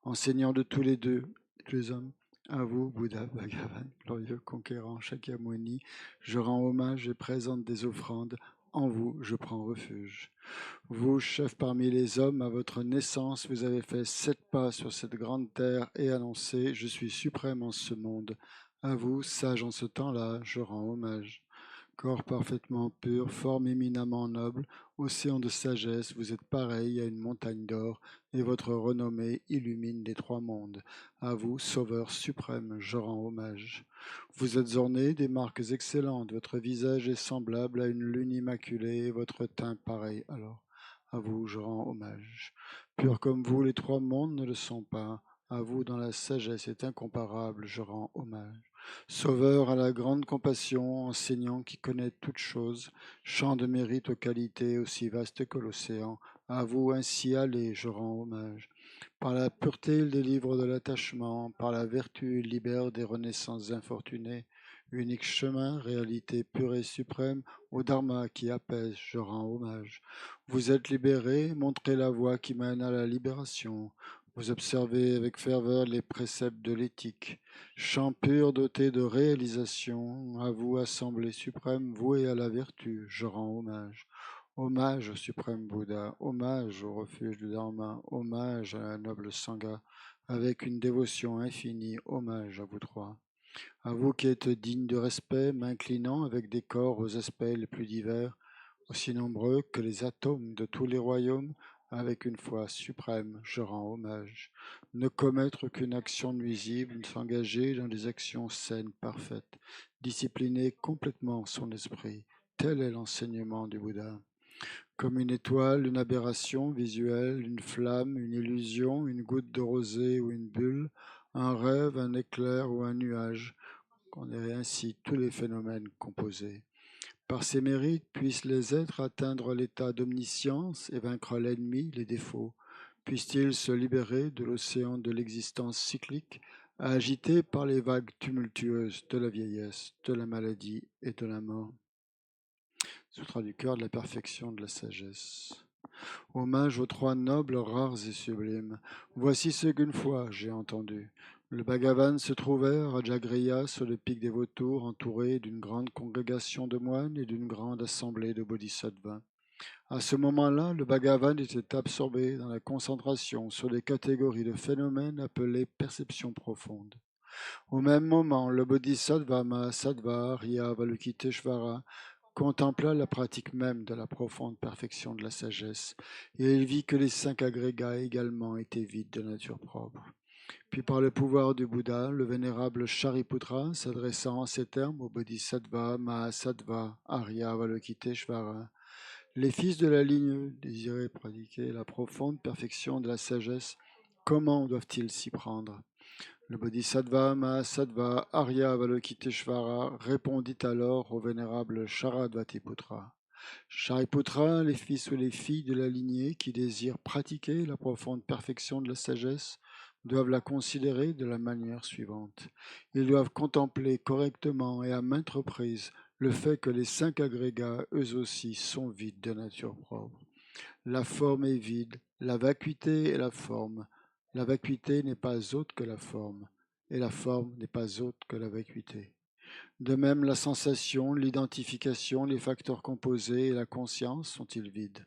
enseignant de tous les hommes, à vous, Bouddha, Bhagavan, glorieux conquérant, Shakyamuni, je rends hommage et présente des offrandes, en vous je prends refuge. Vous, chef parmi les hommes, à votre naissance, vous avez fait 7 pas sur cette grande terre et annoncé, je suis suprême en ce monde. À vous, sage en ce temps-là, je rends hommage. Corps parfaitement pur, forme éminemment noble, océan de sagesse, vous êtes pareil à une montagne d'or, et votre renommée illumine les 3 mondes. À vous, Sauveur suprême, je rends hommage. Vous êtes orné des marques excellentes, votre visage est semblable à une lune immaculée, et votre teint pareil alors. À vous, je rends hommage. Pur comme vous, les 3 mondes ne le sont pas. À vous, dans la sagesse est incomparable, je rends hommage. Sauveur à la grande compassion, enseignant qui connaît toutes choses, champ de mérite aux qualités aussi vastes que l'océan, à vous ainsi allez, je rends hommage. Par la pureté, il délivre de l'attachement, par la vertu, il libère des renaissances infortunées. Unique chemin, réalité pure et suprême, au Dharma qui apaise, je rends hommage. Vous êtes libérés, montrez la voie qui mène à la libération. Vous observez avec ferveur les préceptes de l'éthique. Chant pur doté de réalisation, à vous, Assemblée suprême, vouée à la vertu, je rends hommage. Hommage au suprême Bouddha, hommage au refuge du Dharma, hommage à la noble Sangha, avec une dévotion infinie, hommage à vous 3. À vous qui êtes dignes de respect, m'inclinant avec des corps aux aspects les plus divers, aussi nombreux que les atomes de tous les royaumes, avec une foi suprême, je rends hommage. Ne commettre aucune action nuisible, s'engager dans des actions saines, parfaites, discipliner complètement son esprit. Tel est l'enseignement du Bouddha. Comme une étoile, une aberration visuelle, une flamme, une illusion, une goutte de rosée ou une bulle, un rêve, un éclair ou un nuage, qu'on ait ainsi tous les phénomènes composés. Par ses mérites puissent les êtres atteindre l'état d'omniscience et vaincre l'ennemi, les défauts. Puissent-ils se libérer de l'océan de l'existence cyclique, agité par les vagues tumultueuses de la vieillesse, de la maladie et de la mort. Sutra du cœur de la perfection de la sagesse. Hommage aux 3 nobles, rares et sublimes. Voici ce qu'une fois j'ai entendu. Le Bhagavan se trouvait à Rajagriha sur le pic des vautours, entouré d'une grande congrégation de moines et d'une grande assemblée de bodhisattvas. À ce moment-là, le Bhagavan était absorbé dans la concentration sur les catégories de phénomènes appelés perceptions profondes. Au même moment, le bodhisattva Mahasattva Arya Avalokiteshvara contempla la pratique même de la profonde perfection de la sagesse, et il vit que les 5 agrégats également étaient vides de nature propre. Puis par le pouvoir du Bouddha, le vénérable Shariputra, s'adressant en ces termes au Bodhisattva Mahasattva Arya Avalokiteshvara, les fils de la ligne désiraient pratiquer la profonde perfection de la sagesse, comment doivent-ils s'y prendre? Le Bodhisattva Mahasattva Arya Avalokiteshvara répondit alors au vénérable Sharadvatiputra. Shariputra, les fils ou les filles de la lignée qui désirent pratiquer la profonde perfection de la sagesse doivent la considérer de la manière suivante. Ils doivent contempler correctement et à maintes reprises le fait que les 5 agrégats, eux aussi, sont vides de nature propre. La forme est vide, la vacuité est la forme. La vacuité n'est pas autre que la forme, et la forme n'est pas autre que la vacuité. De même, la sensation, l'identification, les facteurs composés et la conscience sont-ils vides?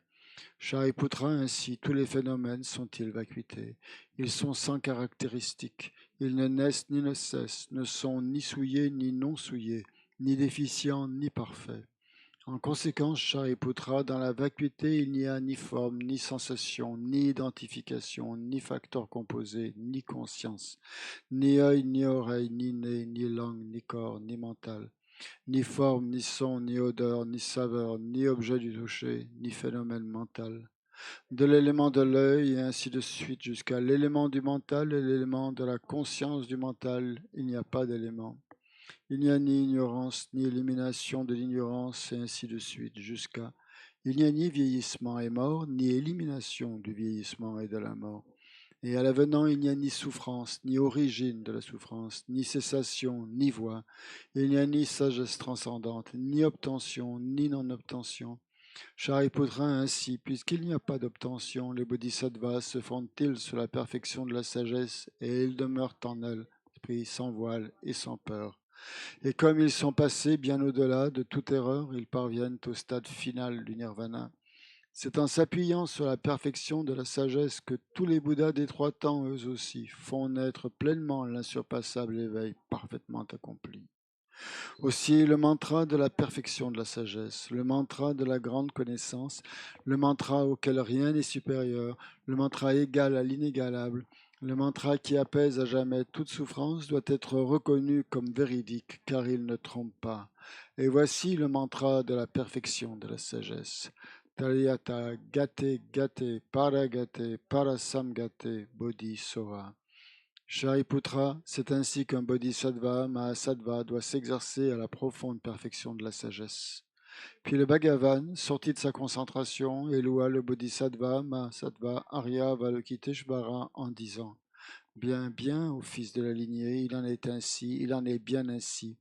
Shariputra, ainsi, tous les phénomènes sont-ils vacuités? Ils sont sans caractéristiques. Ils ne naissent ni ne cessent, ne sont ni souillés ni non souillés, ni déficients ni parfaits. En conséquence, Shariputra, dans la vacuité, il n'y a ni forme, ni sensation, ni identification, ni facteur composé, ni conscience, ni œil, ni oreille, ni nez, ni langue, ni corps, ni mental, ni forme, ni son, ni odeur, ni saveur, ni objet du toucher, ni phénomène mental. De l'élément de l'œil et ainsi de suite jusqu'à l'élément du mental et l'élément de la conscience du mental, il n'y a pas d'élément. Il n'y a ni ignorance, ni élimination de l'ignorance, et ainsi de suite, jusqu'à il n'y a ni vieillissement et mort, ni élimination du vieillissement et de la mort. Et à l'avenant, il n'y a ni souffrance, ni origine de la souffrance, ni cessation, ni voie. Il n'y a ni sagesse transcendante, ni obtention, ni non-obtention. Shariputra ainsi, puisqu'il n'y a pas d'obtention, les bodhisattvas se fondent-ils sur la perfection de la sagesse, et ils demeurent en elle, esprit sans voile et sans peur. Et comme ils sont passés bien au-delà de toute erreur, ils parviennent au stade final du nirvana. C'est en s'appuyant sur la perfection de la sagesse que tous les Bouddhas des trois temps, eux aussi, font naître pleinement l'insurpassable éveil parfaitement accompli. Aussi le mantra de la perfection de la sagesse, le mantra de la grande connaissance, le mantra auquel rien n'est supérieur, le mantra égal à l'inégalable, le mantra qui apaise à jamais toute souffrance doit être reconnu comme véridique car il ne trompe pas. Et voici le mantra de la perfection de la sagesse. Talyata Gate Gate Paragate Parasamgate Bodhisattva. Shariputra, c'est ainsi qu'un bodhisattva, Mahasattva, doit s'exercer à la profonde perfection de la sagesse. Puis le Bhagavan, sorti de sa concentration, éloua le bodhisattva, Mahasattva, Arya Avalokiteshvara en disant: Bien, bien, ô fils de la lignée, il en est ainsi, il en est bien ainsi.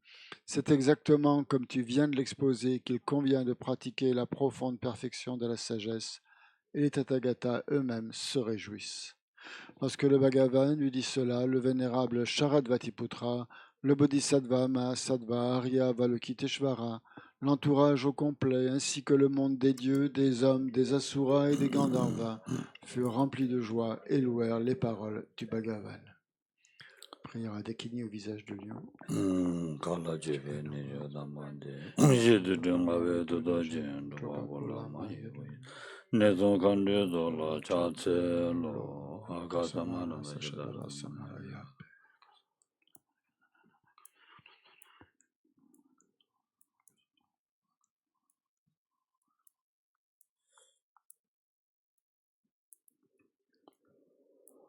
C'est exactement comme tu viens de l'exposer qu'il convient de pratiquer la profonde perfection de la sagesse, et les Tathagatas eux-mêmes se réjouissent. Lorsque le Bhagavan lui dit cela, le vénérable Sharadvatiputra, le Bodhisattva Mahasattva Arya Avalokiteshvara, l'entourage au complet, ainsi que le monde des dieux, des hommes, des asuras et des Gandharvas, furent remplis de joie et louèrent les paroles du Bhagavan. Prière à Dakini au visage de lion. Kala jebe ni yodamande, jidu dunga ve dodo jen, duwa wala ma yewe. Nezon kande dola chatse lo, agata mara me jidara samaya.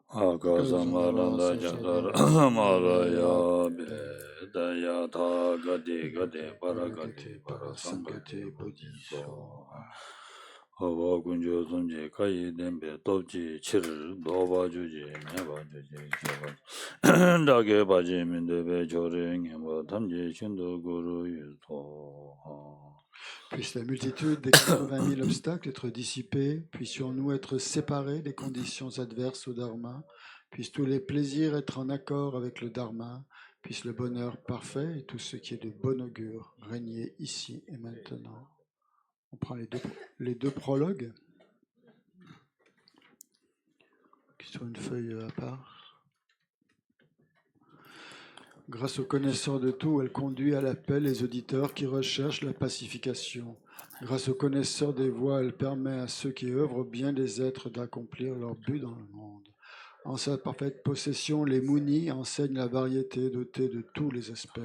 Agasa mara da jadara mara ya be, daya ta gade gade para gade para sangate bodhiso. Hava kunjo sunje kayi dembe topji chir doba juji meba juji sheba. Dage baji mindebe chore ngeba tamji shindo guru yuto. Puisse la multitude des 80 000 obstacles être dissipés, puissions-nous être séparés des conditions adverses au Dharma, puissent tous les plaisirs être en accord avec le Dharma, puisse le bonheur parfait et tout ce qui est de bon augure régner ici et maintenant. On prend les deux prologues, qui sont une feuille à part. Grâce au connaisseur de tout, elle conduit à l'appel les auditeurs qui recherchent la pacification. Grâce au connaisseur des voies, elle permet à ceux qui œuvrent bien des êtres d'accomplir leur but dans le monde. En sa parfaite possession, les Munis enseignent la variété dotée de tous les aspects.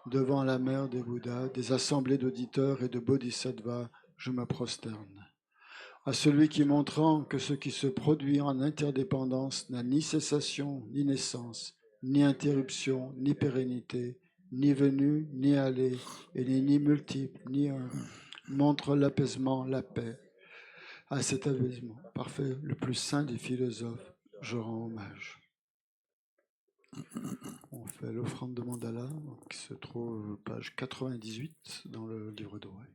Devant la mère des Bouddhas, des assemblées d'auditeurs et de bodhisattvas, je me prosterne. À celui qui, montrant que ce qui se produit en interdépendance n'a ni cessation ni naissance, ni interruption, ni pérennité, ni venue, ni aller, et n'est ni multiple, ni un, montre l'apaisement, la paix. À cet apaisement parfait, le plus saint des philosophes, je rends hommage. On fait l'offrande de mandala, qui se trouve page 98 dans le livre doré.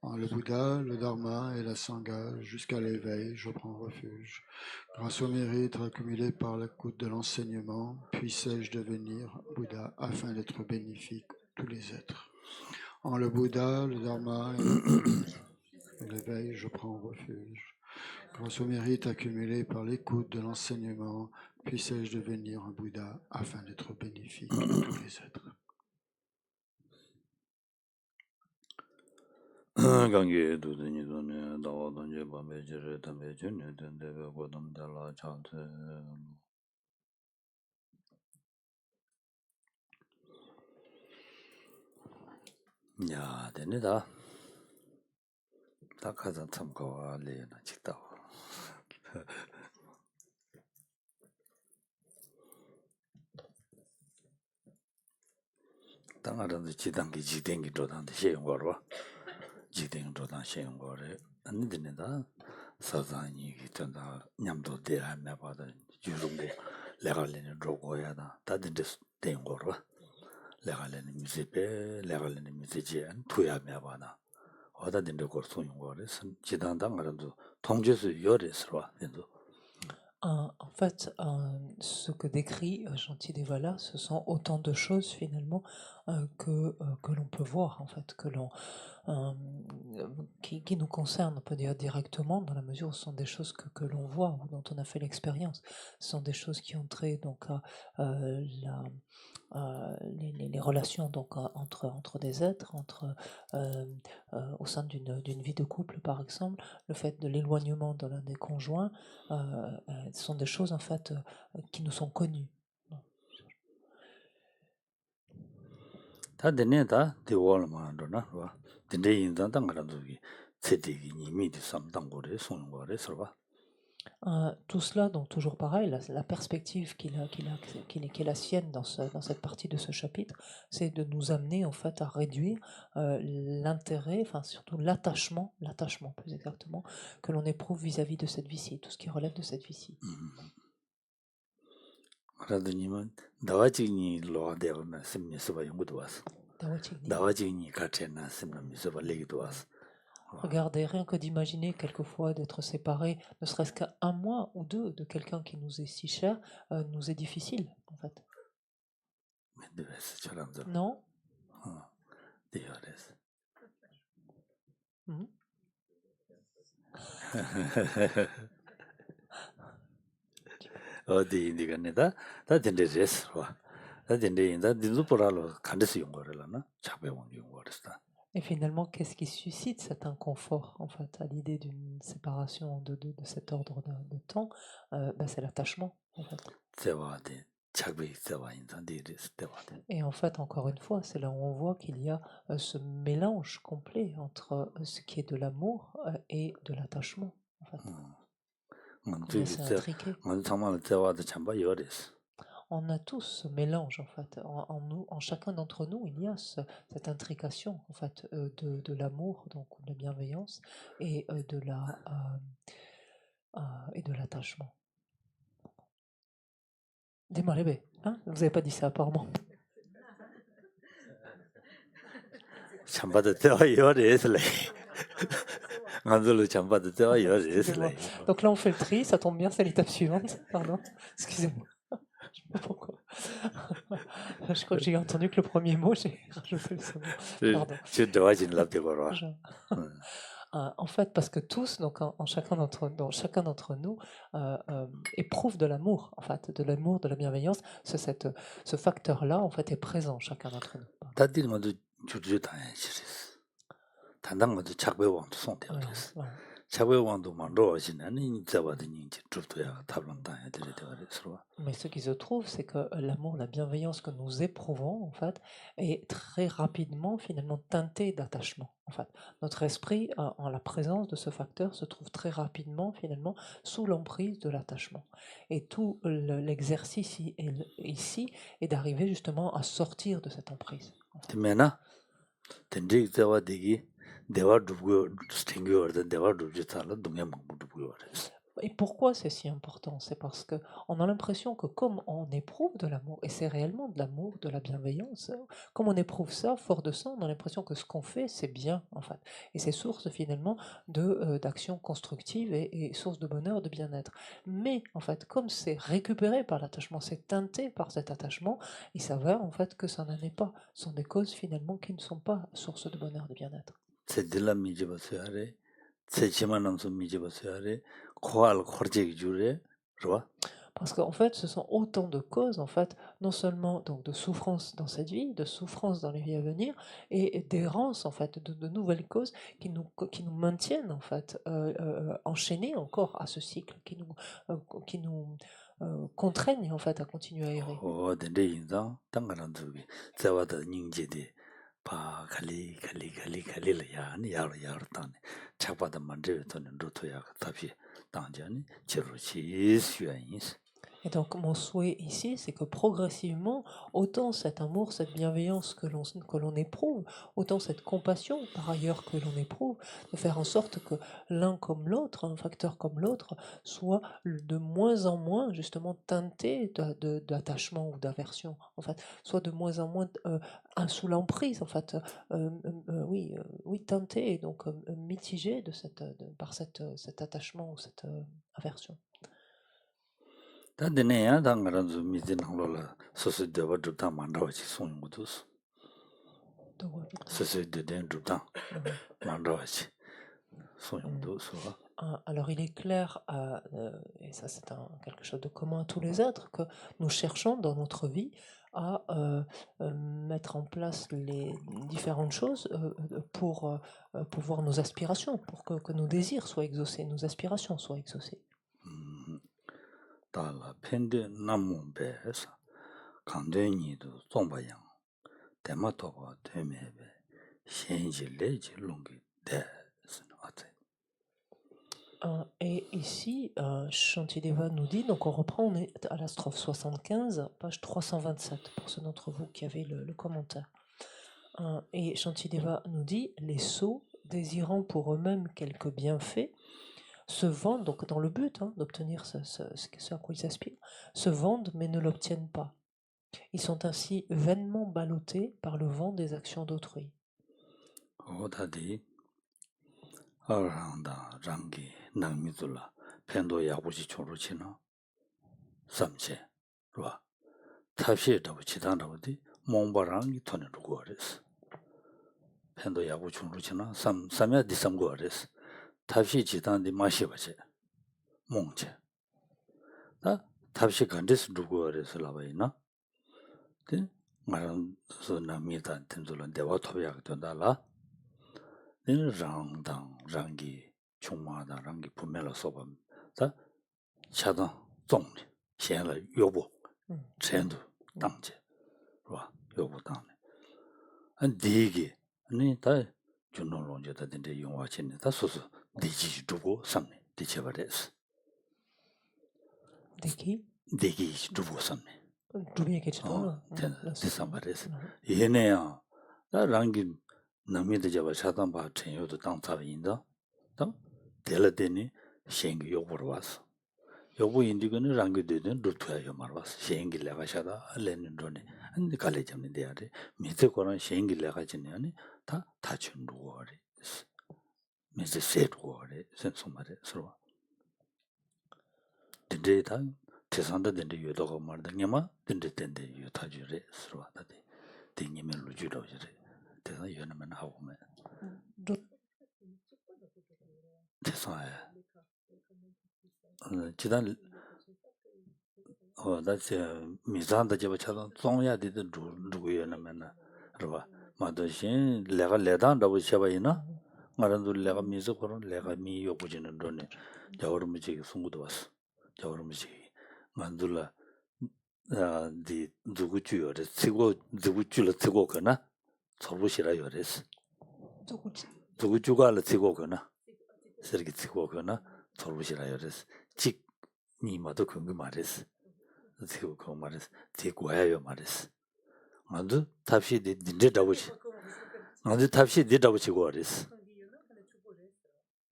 En le Bouddha, le Dharma et la Sangha, jusqu'à l'éveil, je prends refuge. Grâce au mérite accumulé par l'écoute de l'enseignement, puissais-je devenir Bouddha afin d'être bénéfique pour tous les êtres. En le Bouddha, le Dharma et l'éveil, je prends refuge. Grâce au mérite accumulé par l'écoute de l'enseignement, puissais-je devenir un Bouddha afin d'être bénéfique pour tous les êtres. 강게 두더니 돈에 나와던지 밤에 저래 담에 전에 된데 고담 달라 차트 야 되네다 딱 가서 참고와 레나 직다 당하던데 지단기 지den기 도단데 시행 거로 지den기 도단 시행 거래 안 되네다 사자니 기타다 냠도 대하면 받아 주름고 레갈레는 로고야다 다든데 된 거로 레갈레는 미세베 레갈레는 미세지안 투야면 받아 어다든데 거 소용 거래 지단당 말도 통제수 열에서 된도 En fait, ce que décrit Gentil Devala, ce sont autant de choses finalement que l'on peut voir, en fait, qui nous concernent, on peut dire directement, dans la mesure où ce sont des choses que l'on voit ou dont on a fait l'expérience. Ce sont des choses qui ont trait donc à les relations donc entre des êtres, au sein d'une vie de couple par exemple, le fait de l'éloignement de l'un des conjoints, ce sont des choses en fait qui nous sont connues. 다 되네다 대월만도나 와 근데 인간당 그래도 세대기 이미 삼당고래 소는 거래 서봐 Tout cela, donc toujours pareil, la perspective qui est la sienne dans cette partie de ce chapitre, c'est de nous amener en fait à réduire l'intérêt, enfin surtout l'attachement plus exactement, que l'on éprouve vis-à-vis de cette vie-ci, tout ce qui relève de cette vie-ci. 그러더니만 나와지니 로아데오나 심미서바 연구도 왔어 나와지니 같이나 심미서바 레기도 왔어 Regardez, rien que d'imaginer quelquefois d'être séparé, ne serait-ce qu'un mois ou deux de quelqu'un qui nous est si cher, nous est difficile, en fait. Non? 어디 네가네다 다 된대스 와. 다 된대인다 dinzuporalo 간데스 용거래라나 작배원 용거랬다. Et finalement, qu'est-ce qui suscite cet inconfort, en fait, à l'idée d'une séparation de cet ordre de temps? C'est l'attachement, en fait. Et en fait, encore une fois, c'est là où on voit qu'il y a ce mélange complet entre ce qui est de l'amour et de l'attachement, en fait. C'est intriqué. On a tous ce mélange en fait, en nous, en chacun d'entre nous, il y a cette intrication en fait de l'amour, donc de la bienveillance et de l'attachement. Dis-moi bébé, hein? Vous n'avez pas dit ça apparemment. 안들로 잠바도 되어 여러 Excusez-moi. Donc là, on fait le tri, ça tombe bien, c'est l'étape suivante. Pardon, excusez-moi. Je sais pas pourquoi. Je crois que j'ai entendu que le premier mot, j'ai rajouté le second. Pardon. En fait, parce que tous, donc chacun d'entre nous, éprouve de l'amour, en fait, de l'amour, de la bienveillance. Ce facteur-là, en fait, est présent chacun d'entre nous. 단단한 작배왕도 손대어졌어. 작배왕도 만들어지는 자와드니 주도야 답론다야 되더라고요. Mais ce qui se trouve, c'est que l'amour, la bienveillance que nous éprouvons, en fait, est très rapidement, finalement, teinté d'attachement. En fait, notre esprit, en la présence de ce facteur, se trouve très rapidement, finalement, sous l'emprise de l'attachement. Et tout l'exercice ici est d'arriver justement à sortir de cette emprise. Maintenant, tendrik 자와되기 대화 두고 스팅거든 대화 두지 살아 동해 먹고 두고 Et pourquoi c'est si important? C'est parce que on a l'impression que comme on éprouve de l'amour, et c'est réellement de l'amour, de la bienveillance, comme on éprouve ça, fort de ça, on a l'impression que ce qu'on fait, c'est bien, en fait. Et c'est source finalement d'actions constructives et source de bonheur, de bien-être. Mais en fait, comme c'est récupéré par l'attachement, c'est teinté par cet attachement, il s'avère en fait que ça n'en est pas. Ce sont des causes finalement qui ne sont pas source de bonheur, de bien-être. C'est de la 미제버스야래 세치만남서 미제버스야래 코알 코르제기 주래 좋아. Parce qu'en fait, ce sont autant de causes, en fait, non seulement donc de souffrance dans cette vie, de souffrance dans les vies à venir, et d'errance, en fait, de nouvelles causes qui nous maintiennent, en fait, enchaînés encore à ce cycle, qui nous contraignent, en fait, à continuer à errer. 어, 근데 인자 땅가란 두기 자와다 닝제데 바 갈리야 아니 야로 따네 착바다 만들 돈은 루토야 답이 당자니 지루시 수연이스. Et donc, mon souhait ici, c'est que progressivement, autant cet amour, cette bienveillance que l'on éprouve, autant cette compassion, par ailleurs, que l'on éprouve, de faire en sorte que l'un comme l'autre, un facteur comme l'autre, soit de moins en moins, justement, teinté d'attachement ou d'aversion, en fait, soit de moins en moins sous l'emprise, en fait, oui, teinté, et donc mitigé par cet attachement ou cette aversion. 다데네야 당가란 좀 미진항로라 소소데와 주다 만다와지 송고도스. 소소데된 주다 만다와지 송고도스. Alors il est clair, et ça c'est quelque chose de commun à tous les êtres, que nous cherchons dans notre vie à mettre en place les différentes choses pour pouvoir nos aspirations, pour que nos désirs soient exaucés, nos aspirations soient exaucées. 달라 펜데 남문베스 강대니도 좀바양 대마토가 되메베 현실레지 롱기 데스는 어때? Et ici, Shantideva nous dit, donc on reprend, on est à la strophe 75, page 327, pour ceux d'entre vous qui avaient le commentaire. Et Shantideva nous dit, les sots, désirant pour eux-mêmes quelques bienfaits, se vendent, donc dans le but d'obtenir ce à quoi ils aspirent, se vendent mais ne l'obtiennent pas. Ils sont ainsi vainement ballottés par le vent des actions d'autrui. 어다디 어랑다 장기 남미들라 펜도 야구지 초로치나 삼체 와 탑시에다고 지단다고디 몽바랑이 돈을 주고 그랬어 펜도 야구 초로치나 삼삼야 디삼고 그랬어 탑시 지단디 마시바체 몽체 나 탑시 간데스 주고 그랬어 라바이나 그 말은 소나미다 텐돌은 대화 토비하게 된다라 랑당 랑기 총마다 랑기 분명히 소범 자 차단 종리 현의 여부 전도 당제 와 여부 당네 안 디기 아니 다 준노론제다 된데 용화친네 다 소소 디지 두고 삼네 디체버레스 디기 두고 삼네 디삼버레스 얘네야 나 랑기 남미도 잡아 차단 봐 전요도 땅타인다 또 델레데니 생기 요구로 왔어 요구 인디거는 랑게되는 루트야 말 왔어 생기 내가 샤다 알레는 돈에 안 갈래 잡는 데야래 밑에 거는 생기 내가 지내니 다 준루어리 mais c'est quoi, c'est son mari, sera. Dinde ta, tesanda dinde yodo ko marda nyama, dinde yota jure, sera, de nyame lu judo jure. Tesa yona men hawme. D'autres- Tesa jidan that's mizanda jeba chadang zongya de ruguye na mena rwa mado shin lega ledan da bu cheba ina ngarandu lega mizu koron lega mi yobujin ndone jawar muji sungudu was jawar muji mandula di duguju yore tsigo duguju la tsigo kana sorbu shira yores duguju ga la tsigo kana sergi tsigo kana sorbu shira yores chik ni mado kungu mares tsigo ko mares tsigo야요 mares 만두 탑시 딘데 잡으시 만두 탑시 디 잡으시고 그랬어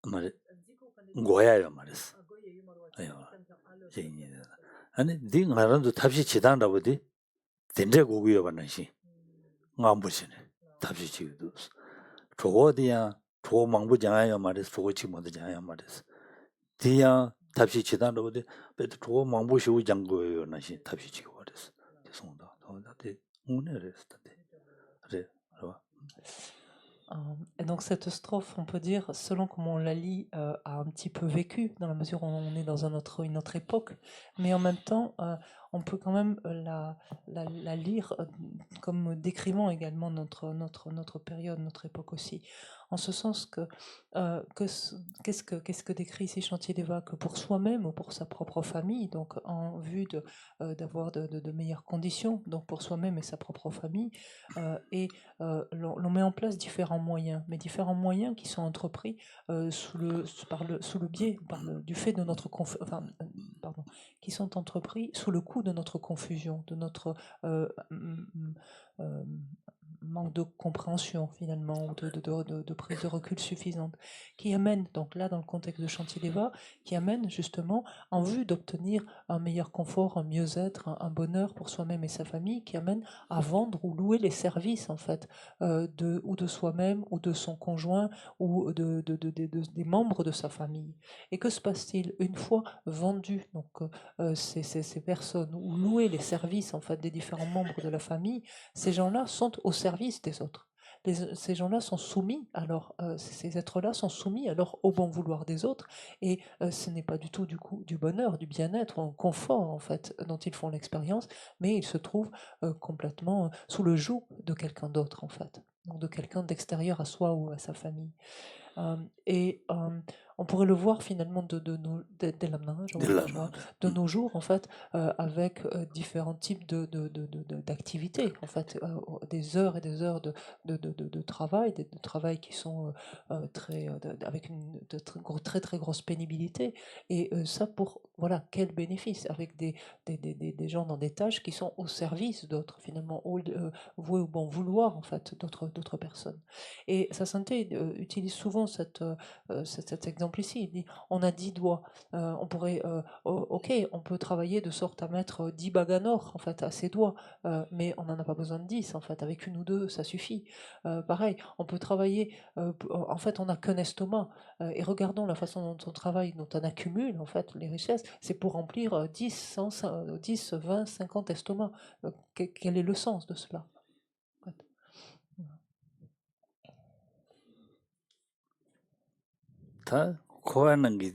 말 고야요 말했어 아요 제니 아니 네 말은도 탑시 지단 잡으디 딘데 고구여 받는시 안 보시네 탑시 지도 저거디야 저 망부잖아요 말했어 저거 지금 뭐잖아요 말했어 디야 탑시 지단 잡으디 배도 저 망부시고 장고요 나시 탑시 지고 그랬어 죄송합니다 Et donc cette strophe, on peut dire, selon comment on la lit, a un petit peu vécu, dans la mesure où on est dans une autre époque, mais en même temps, on peut quand même la lire comme décrivant également notre période, notre époque aussi. En ce sens qu'est-ce que décrit ici Shantideva, que pour soi-même ou pour sa propre famille, donc en vue d'avoir de meilleures conditions, donc pour soi-même et sa propre famille, l'on met en place différents moyens, mais différents moyens qui sont entrepris sous le biais, du fait de notre qui sont entrepris sous le coup de notre confusion, de notre manque de compréhension finalement, ou de prise de recul suffisante, qui amène, donc là dans le contexte de Shantideva, qui amène justement en vue d'obtenir un meilleur confort, un mieux-être, un bonheur pour soi-même et sa famille, qui amène à vendre ou louer les services en fait ou de soi-même ou de son conjoint ou des membres de sa famille. Et que se passe-t-il une fois vendu donc ces personnes ou louer les services en fait des différents membres de la famille? Ces gens-là sont au service des autres. Ces gens-là sont soumis, alors ces êtres-là sont soumis alors au bon vouloir des autres, et ce n'est pas du tout du coup du bonheur, du bien-être, un confort en fait dont ils font l'expérience, mais ils se trouvent complètement sous le joug de quelqu'un d'autre en fait, donc de quelqu'un d'extérieur à soi ou à sa famille. On pourrait le voir finalement de nos jours en fait, avec différents types d'activités en fait, des heures et des heures de travail, de travail qui sont avec une très très grosse pénibilité, et ça pour voilà quel bénéfice, avec des gens dans des tâches qui sont au service d'autres finalement, voués au bon vouloir en fait d'autres personnes. Et sa santé utilise souvent cet exemple ici. Il dit on a 10 doigts. On pourrait, ok, on peut travailler de sorte à mettre 10 bagues en or en fait à ses doigts, mais on n'en a pas besoin de 10 en fait. Avec une ou deux, ça suffit. Pareil, on peut travailler. En fait, on n'a qu'un estomac. Et regardons la façon dont on travaille, dont on accumule en fait les richesses. C'est pour remplir 10, 20, 50 estomacs. Quel est le sens de cela? 다 코아는게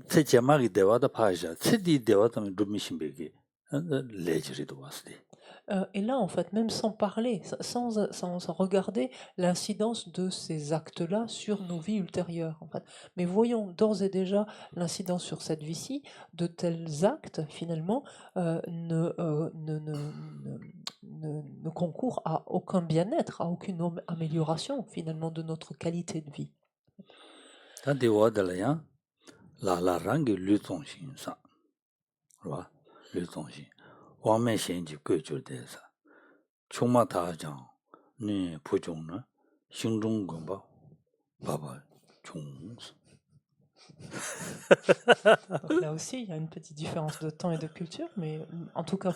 제 제막이 대화다 파샤 세디 대화도 좀 미신베기 레저리도 왔지 Et là, en fait, même sans parler, sans regarder l'incidence de ces actes-là sur nos vies ultérieures, en fait. Mais voyons d'ores et déjà l'incidence sur cette vie-ci de tels actes, finalement, ne concourent à aucun bien-être, à aucune amélioration, finalement, de notre qualité de vie. Donc là aussi, il y a une petite différence de temps et de culture, mais en tout cas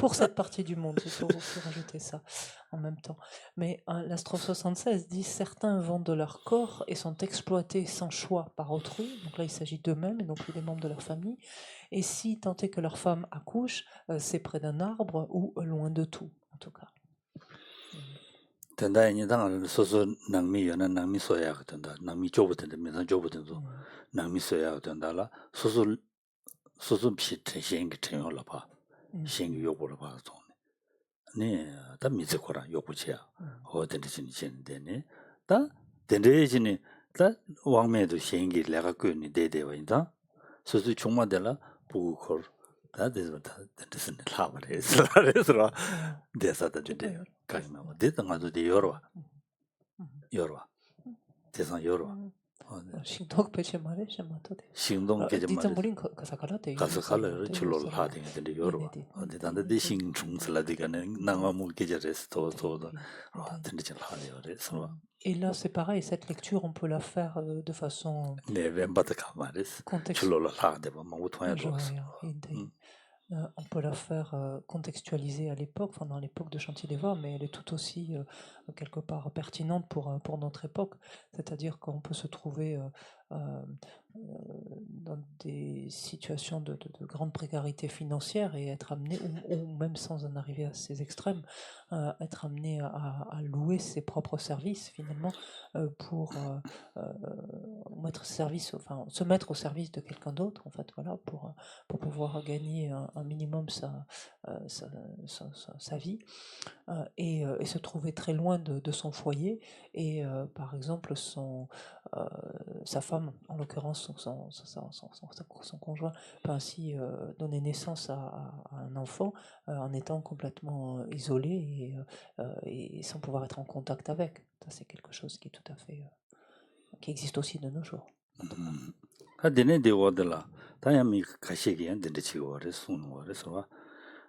pour cette partie du monde, il faut rajouter ça en même temps. Mais la strophe 76 dit « Certains vendent de leur corps et sont exploités sans choix par autrui ». Donc là, il s'agit d'eux-mêmes et non plus des membres de leur famille. Et si tant est que leur femme accouche, c'est près d'un arbre ou loin de tout, en tout cas. tenda ini dang soso nangmi yana nangmi soya ka tenda nangmi jobu tenda misan jobu tenda nangmi soya ka tenda la soso pi shengi tenyo la pa shengi yobu la pa zone ne ta mizi kora yobu chiya o tenda chini chini dene ta tenda chini ta wangme do shengi laga kuyo ni dede wa inda soso chungma de la bugu kor ta tenda chini laba resra desa ta dede 가이마 대등아도 돼 열어 대상 열어 신동 배치 말해 셔마도 돼 신동 계제 디자 말에 무린 가서 가라 돼 가서 갈래 출로를 하되 근데 열어 어디단데 대신 중슬라디가는 나가무 계제레스 도도 근데 잘 하네요 그래서 Et là, c'est pareil, cette lecture, on peut la faire de façon 네 왼바다 가마레스 출로를 하되 뭐 못하야 on peut la faire contextualiser à l'époque, enfin dans l'époque de Chantier des Voix, mais elle est tout aussi quelque part pertinente pour notre époque. C'est-à-dire qu'on peut se trouver dans des situations de grande précarité financière et être amené, ou même sans en arriver à ces extrêmes, être amené à louer ses propres services finalement pour se mettre au service de quelqu'un d'autre, en fait, voilà, pour pouvoir gagner un minimum sa vie et se trouver très loin de son foyer et par exemple sa femme, en l'occurrence son conjoint, peut ainsi donner naissance à un enfant en étant complètement isolé et sans pouvoir être en contact avec. Ça, c'est quelque chose qui est tout à fait qui existe aussi de nos jours. dene de wodla tayami kashigi and de chiwore sunwore so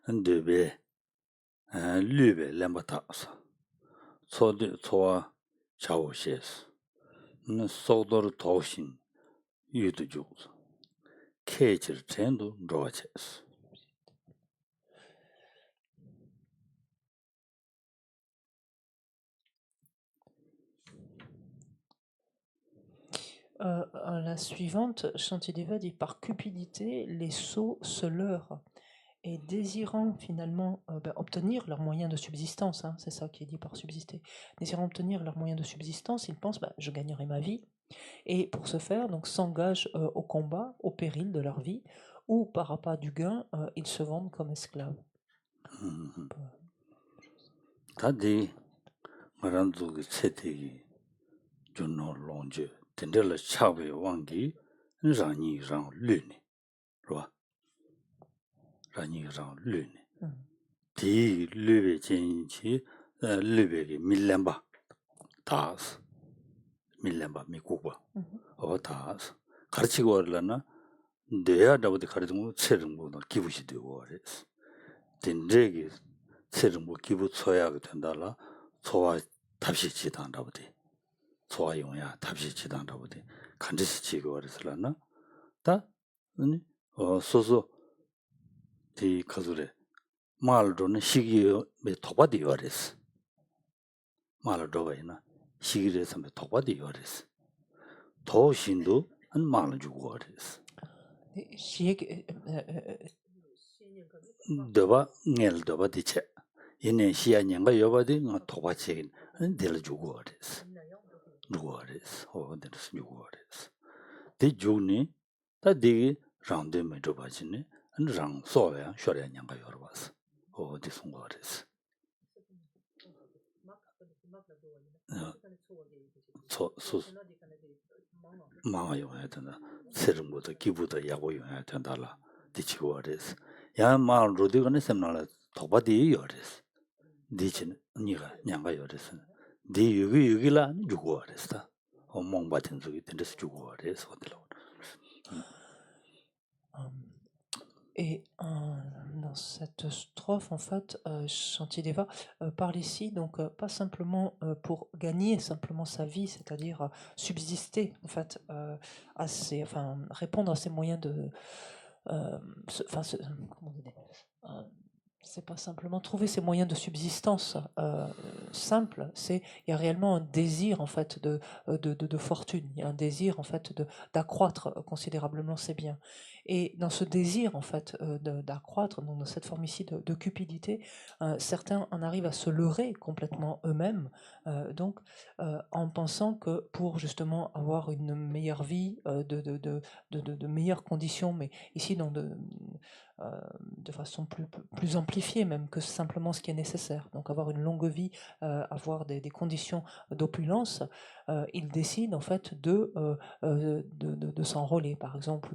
ndebe lube lembata so de so chao shes ne sodor toshin yudu juz kejer tendo roches la suivante, Shantideva dit par cupidité, les sots se leurrent et désirant finalement obtenir leurs moyens de subsistance, hein, c'est ça qui est dit par subsister, désirant obtenir leurs moyens de subsistance, ils pensent je gagnerai ma vie et pour ce faire donc s'engagent au combat, au péril de leur vie ou par appât du gain, ils se vendent comme esclaves. Tadi maranzu seti juno lonje tendela chawe wangi rani rang lune ro rani rang lune di lube jinchi lube ge millemba tas millemba mikuba o tas 가르치고 warlana 내야 다보디 가르치고 체름보다 기부시 되고 그랬어 된제기 체름보 기부 쳐야 된다라 소화 답시 지단다보디 소화 용야 답시 지단다보디 간지시 지고 그랬을라나 다 아니 소소 디 가수래 말도는 시기에 도바디 그랬어 말도 왜나 시기에서 도바디 그랬어 도신도 한 말을 주고 그랬어 dōba ngēl dōba diche yinē xia nyanga yoba di ngā tōba chegin dēla jugu wāres o dēla si jugu wāres di jugu ni tā digi rāng dē mē dōba chini rāng sōwa shorya nyanga yorwas o di sungu wāres māngā yōngā tēndā sērīngbuda 기부다 야고 yōngā tēndā la di chigu wāres 야 말 로디가네 셈나라 도바디 요레스 디친 니가 냥가 요레스 디 여기라 주고 와레스다 멍 받은 속에 된데서 주고 와레스 어디로 Et dans cette strophe, en fait, Shantideva parle ici, donc pas simplement pour gagner simplement sa vie, c'est-à-dire subsister, en fait, répondre à ses moyens de, comment dire, euh, c'est pas simplement trouver ses moyens de subsistance simples, il y a réellement un désir en fait de fortune, il y a un désir en fait d'accroître considérablement ses biens. Et dans ce désir en fait d'accroître, dans cette forme ici de cupidité, certains en arrivent à se leurrer complètement eux-mêmes, en pensant que pour justement avoir une meilleure vie, de meilleures conditions, mais ici de façon plus amplifiée même que simplement ce qui est nécessaire. Donc avoir une longue vie, avoir des conditions d'opulence, il décide en fait de s'enrôler, par exemple,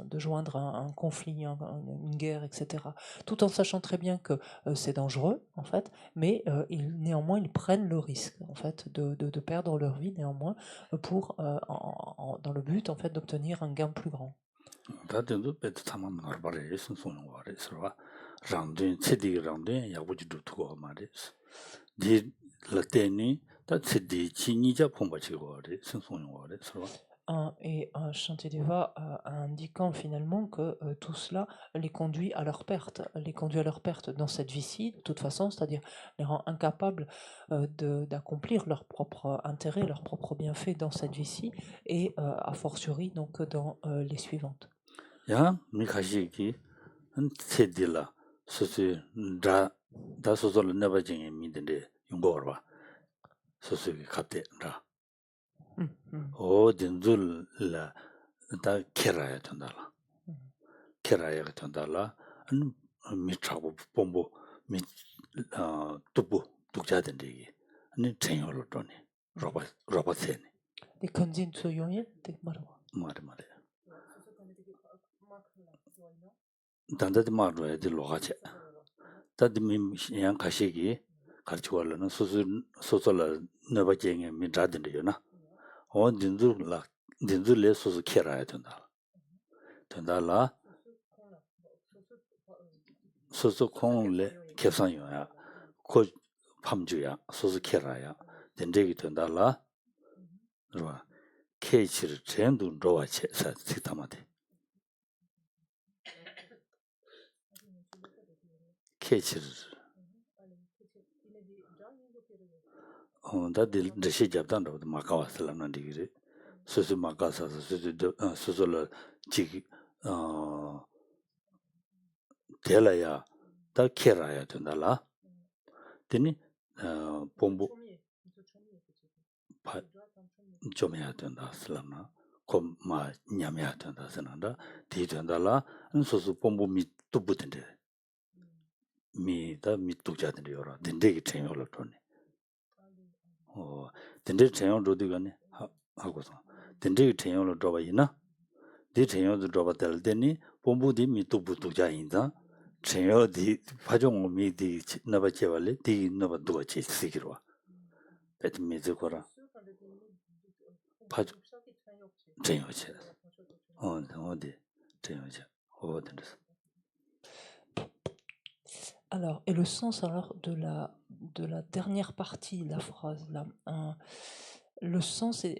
de joindre un conflit, une guerre, etc. Tout en sachant très bien que c'est dangereux, en fait, mais néanmoins, ils prennent le risque, en fait, de perdre leur vie, néanmoins, dans le but, en fait, d'obtenir un gain plus grand. 다들도 배도 참아 말바래 손손 거래 서로 랑된 체디 랑된 야부지도 두고 말이스 디 라테니 다 체디 치니자 폼바치고 거래 손손 거래 서로 Et Shantideva indiquant finalement que tout cela les conduit à leur perte, dans cette vie-ci, de toute façon, c'est-à-dire les rend incapables d'accomplir leur propre intérêt, leur propre bienfait dans cette vie-ci, et a fortiori donc dans les suivantes. 야 미카시기 체디라 소스 다 소소를 내버징이 미든데 용거 봐 소스기 갑대 라 오 딘줄라 다 케라야 된다라 케라야 된다라 미차고 봄보 미 뚜부 뚝자된데 이게 아니 전혀로 또네 로봇세네 Des kanjin tsuyoye, des marwa. 말이 단다디 말로야 될 로가체 다디미 양 가시기 같이 war는 소소라 너바쟁에 미자든데요나 어 딘줄레 소소 케라야 된다 된다라 소소 콩레 계산요야 고 밤주야 소소 케라야 된데기 된다라 그러나 케이치를 전부 로와체 사치타마데 케이치를 다들 드시 잡단도 마카와슬라는 디기리 소소 마카사서 소소라 지 델라야 다 케라야 된다라 되니 본부 좀 해야 된다 슬라나 콤마 냠해야 된다 스나다 디된다라 소소 본부 밑도 붙는데 미다 밑도자들이 여러 된대기 챙겨를 돈네 된대 챙겨도 되겠네 하고서 된대기 챙겨를 줘봐 있나 디 챙겨도 줘봐 될 때니 본부디 밑도 붙도자인다 챙겨디 파종 미디 나바체발레 디 나바도가 체시기로 배트 미즈거라 파종 챙겨체 어디 챙겨체 어디서 Alors, et le sens alors de la dernière partie de la phrase là, le sens est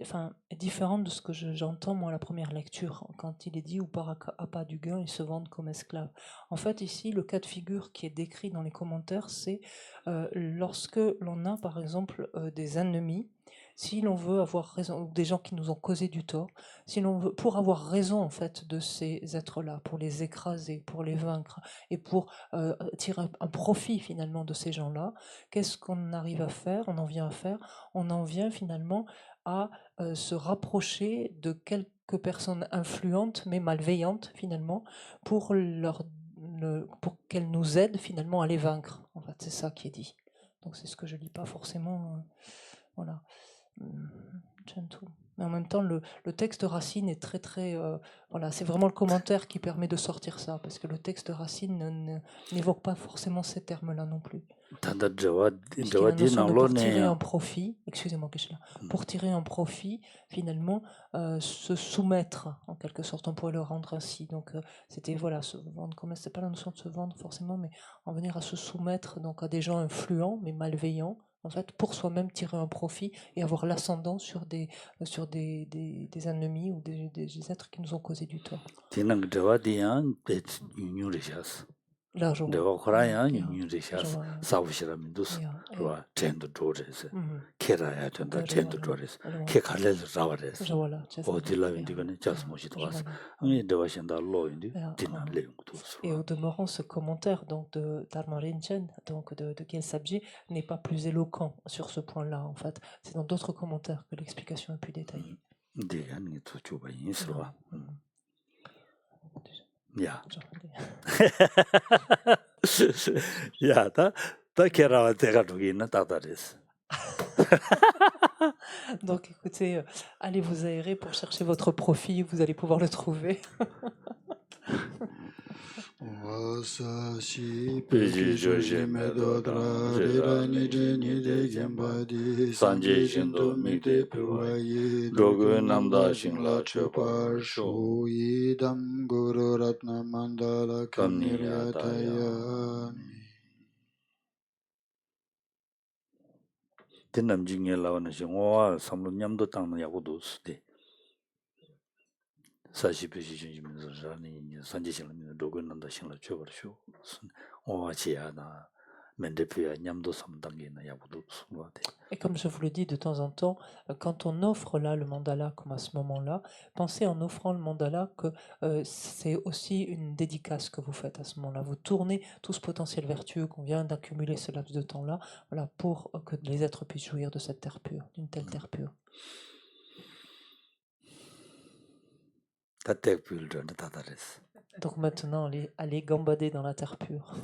différent de ce que j'entends moi à la première lecture, quand il est dit ou par appât du gain ils se vendent comme esclaves. En fait ici le cas de figure qui est décrit dans les commentaires, c'est lorsque l'on a par exemple des ennemis, si l'on veut avoir raison, ou des gens qui nous ont causé du tort, si l'on veut, pour avoir raison en fait de ces êtres-là, pour les écraser, pour les vaincre et pour tirer un profit finalement de ces gens-là, qu'est-ce qu'on arrive à faire? On en vient finalement à se rapprocher de quelques personnes influentes mais malveillantes finalement pour qu'elles nous aident finalement à les vaincre. En fait, c'est ça qui est dit. Donc c'est ce que je lis pas forcément. Voilà. Mais en même temps, le texte Racine est très très... voilà, c'est vraiment le commentaire qui permet de sortir ça, parce que le texte Racine n'évoque pas forcément ces termes-là non plus. tanda jawa Puisqu'il y a la di notion de nanglo pour tirer ne un profit, excusez-moi, Keshla, pour tirer un profit, finalement, se soumettre, en quelque sorte, on pourrait le rendre ainsi. Donc, c'était, voilà, se vendre, comme c'est pas la notion de se vendre forcément, mais en venir à se soumettre donc, à des gens influents, mais malveillants, en fait, pour soi-même tirer un profit et avoir l'ascendant sur des ennemis ou des êtres qui nous ont causé du tort. tinang jawa di yang pe nyu rishas Là, je vois. jawa khora yang Yeah, nyu je rishas vois, yeah. savishira mindus Yeah, rwa tendo dores Mhm. kera ya tanda Je tendo vois, dores je vois. ke kharle rawres Je vois là, just o like- dila yeah, vindi gane yeah, jas moshi je twas vois là. ngi dewa shanda lo indi Yeah, tina uh-huh. le ngtus Et au demeurant, ce commentaire donc de Dharmarinchen, donc de Gyaltsabji, n'est pas plus éloquent sur ce point-là, en fait. C'est dans d'autres commentaires que l'explication est plus détaillée. de yan ngi tu chuba yin sirwa Mhm. ya Je- ya ta kera wa tega dugi na ta dares Donc écoutez, allez vous aérer pour chercher votre profit, vous allez pouvoir le trouver. Wasashi Peji peki joji medodra rira niji nide gembadi sanje shindo mide piwayi dogu namda shingla chopar shu yidam guru ratna mandala kamniryatayami. tenam jingye lawa na shingwa samlo nyamdo tang na yagudu sude sashi peji joji medodra ni sanje shingla mide dogu namda shingla chopar shu owa chiya na mende piya nyamdo samdangi na yagudu sunwa de Et comme je vous le dis de temps en temps, quand on offre là le mandala comme à ce moment-là, pensez en offrant le mandala que c'est aussi une dédicace que vous faites à ce moment-là. Vous tournez tout ce potentiel vertueux qu'on vient d'accumuler ce laps de temps-là, voilà, pour que les êtres puissent jouir de cette terre pure, d'une telle terre pure. ta tek pul de ta dares Donc maintenant, allez gambader dans la terre pure.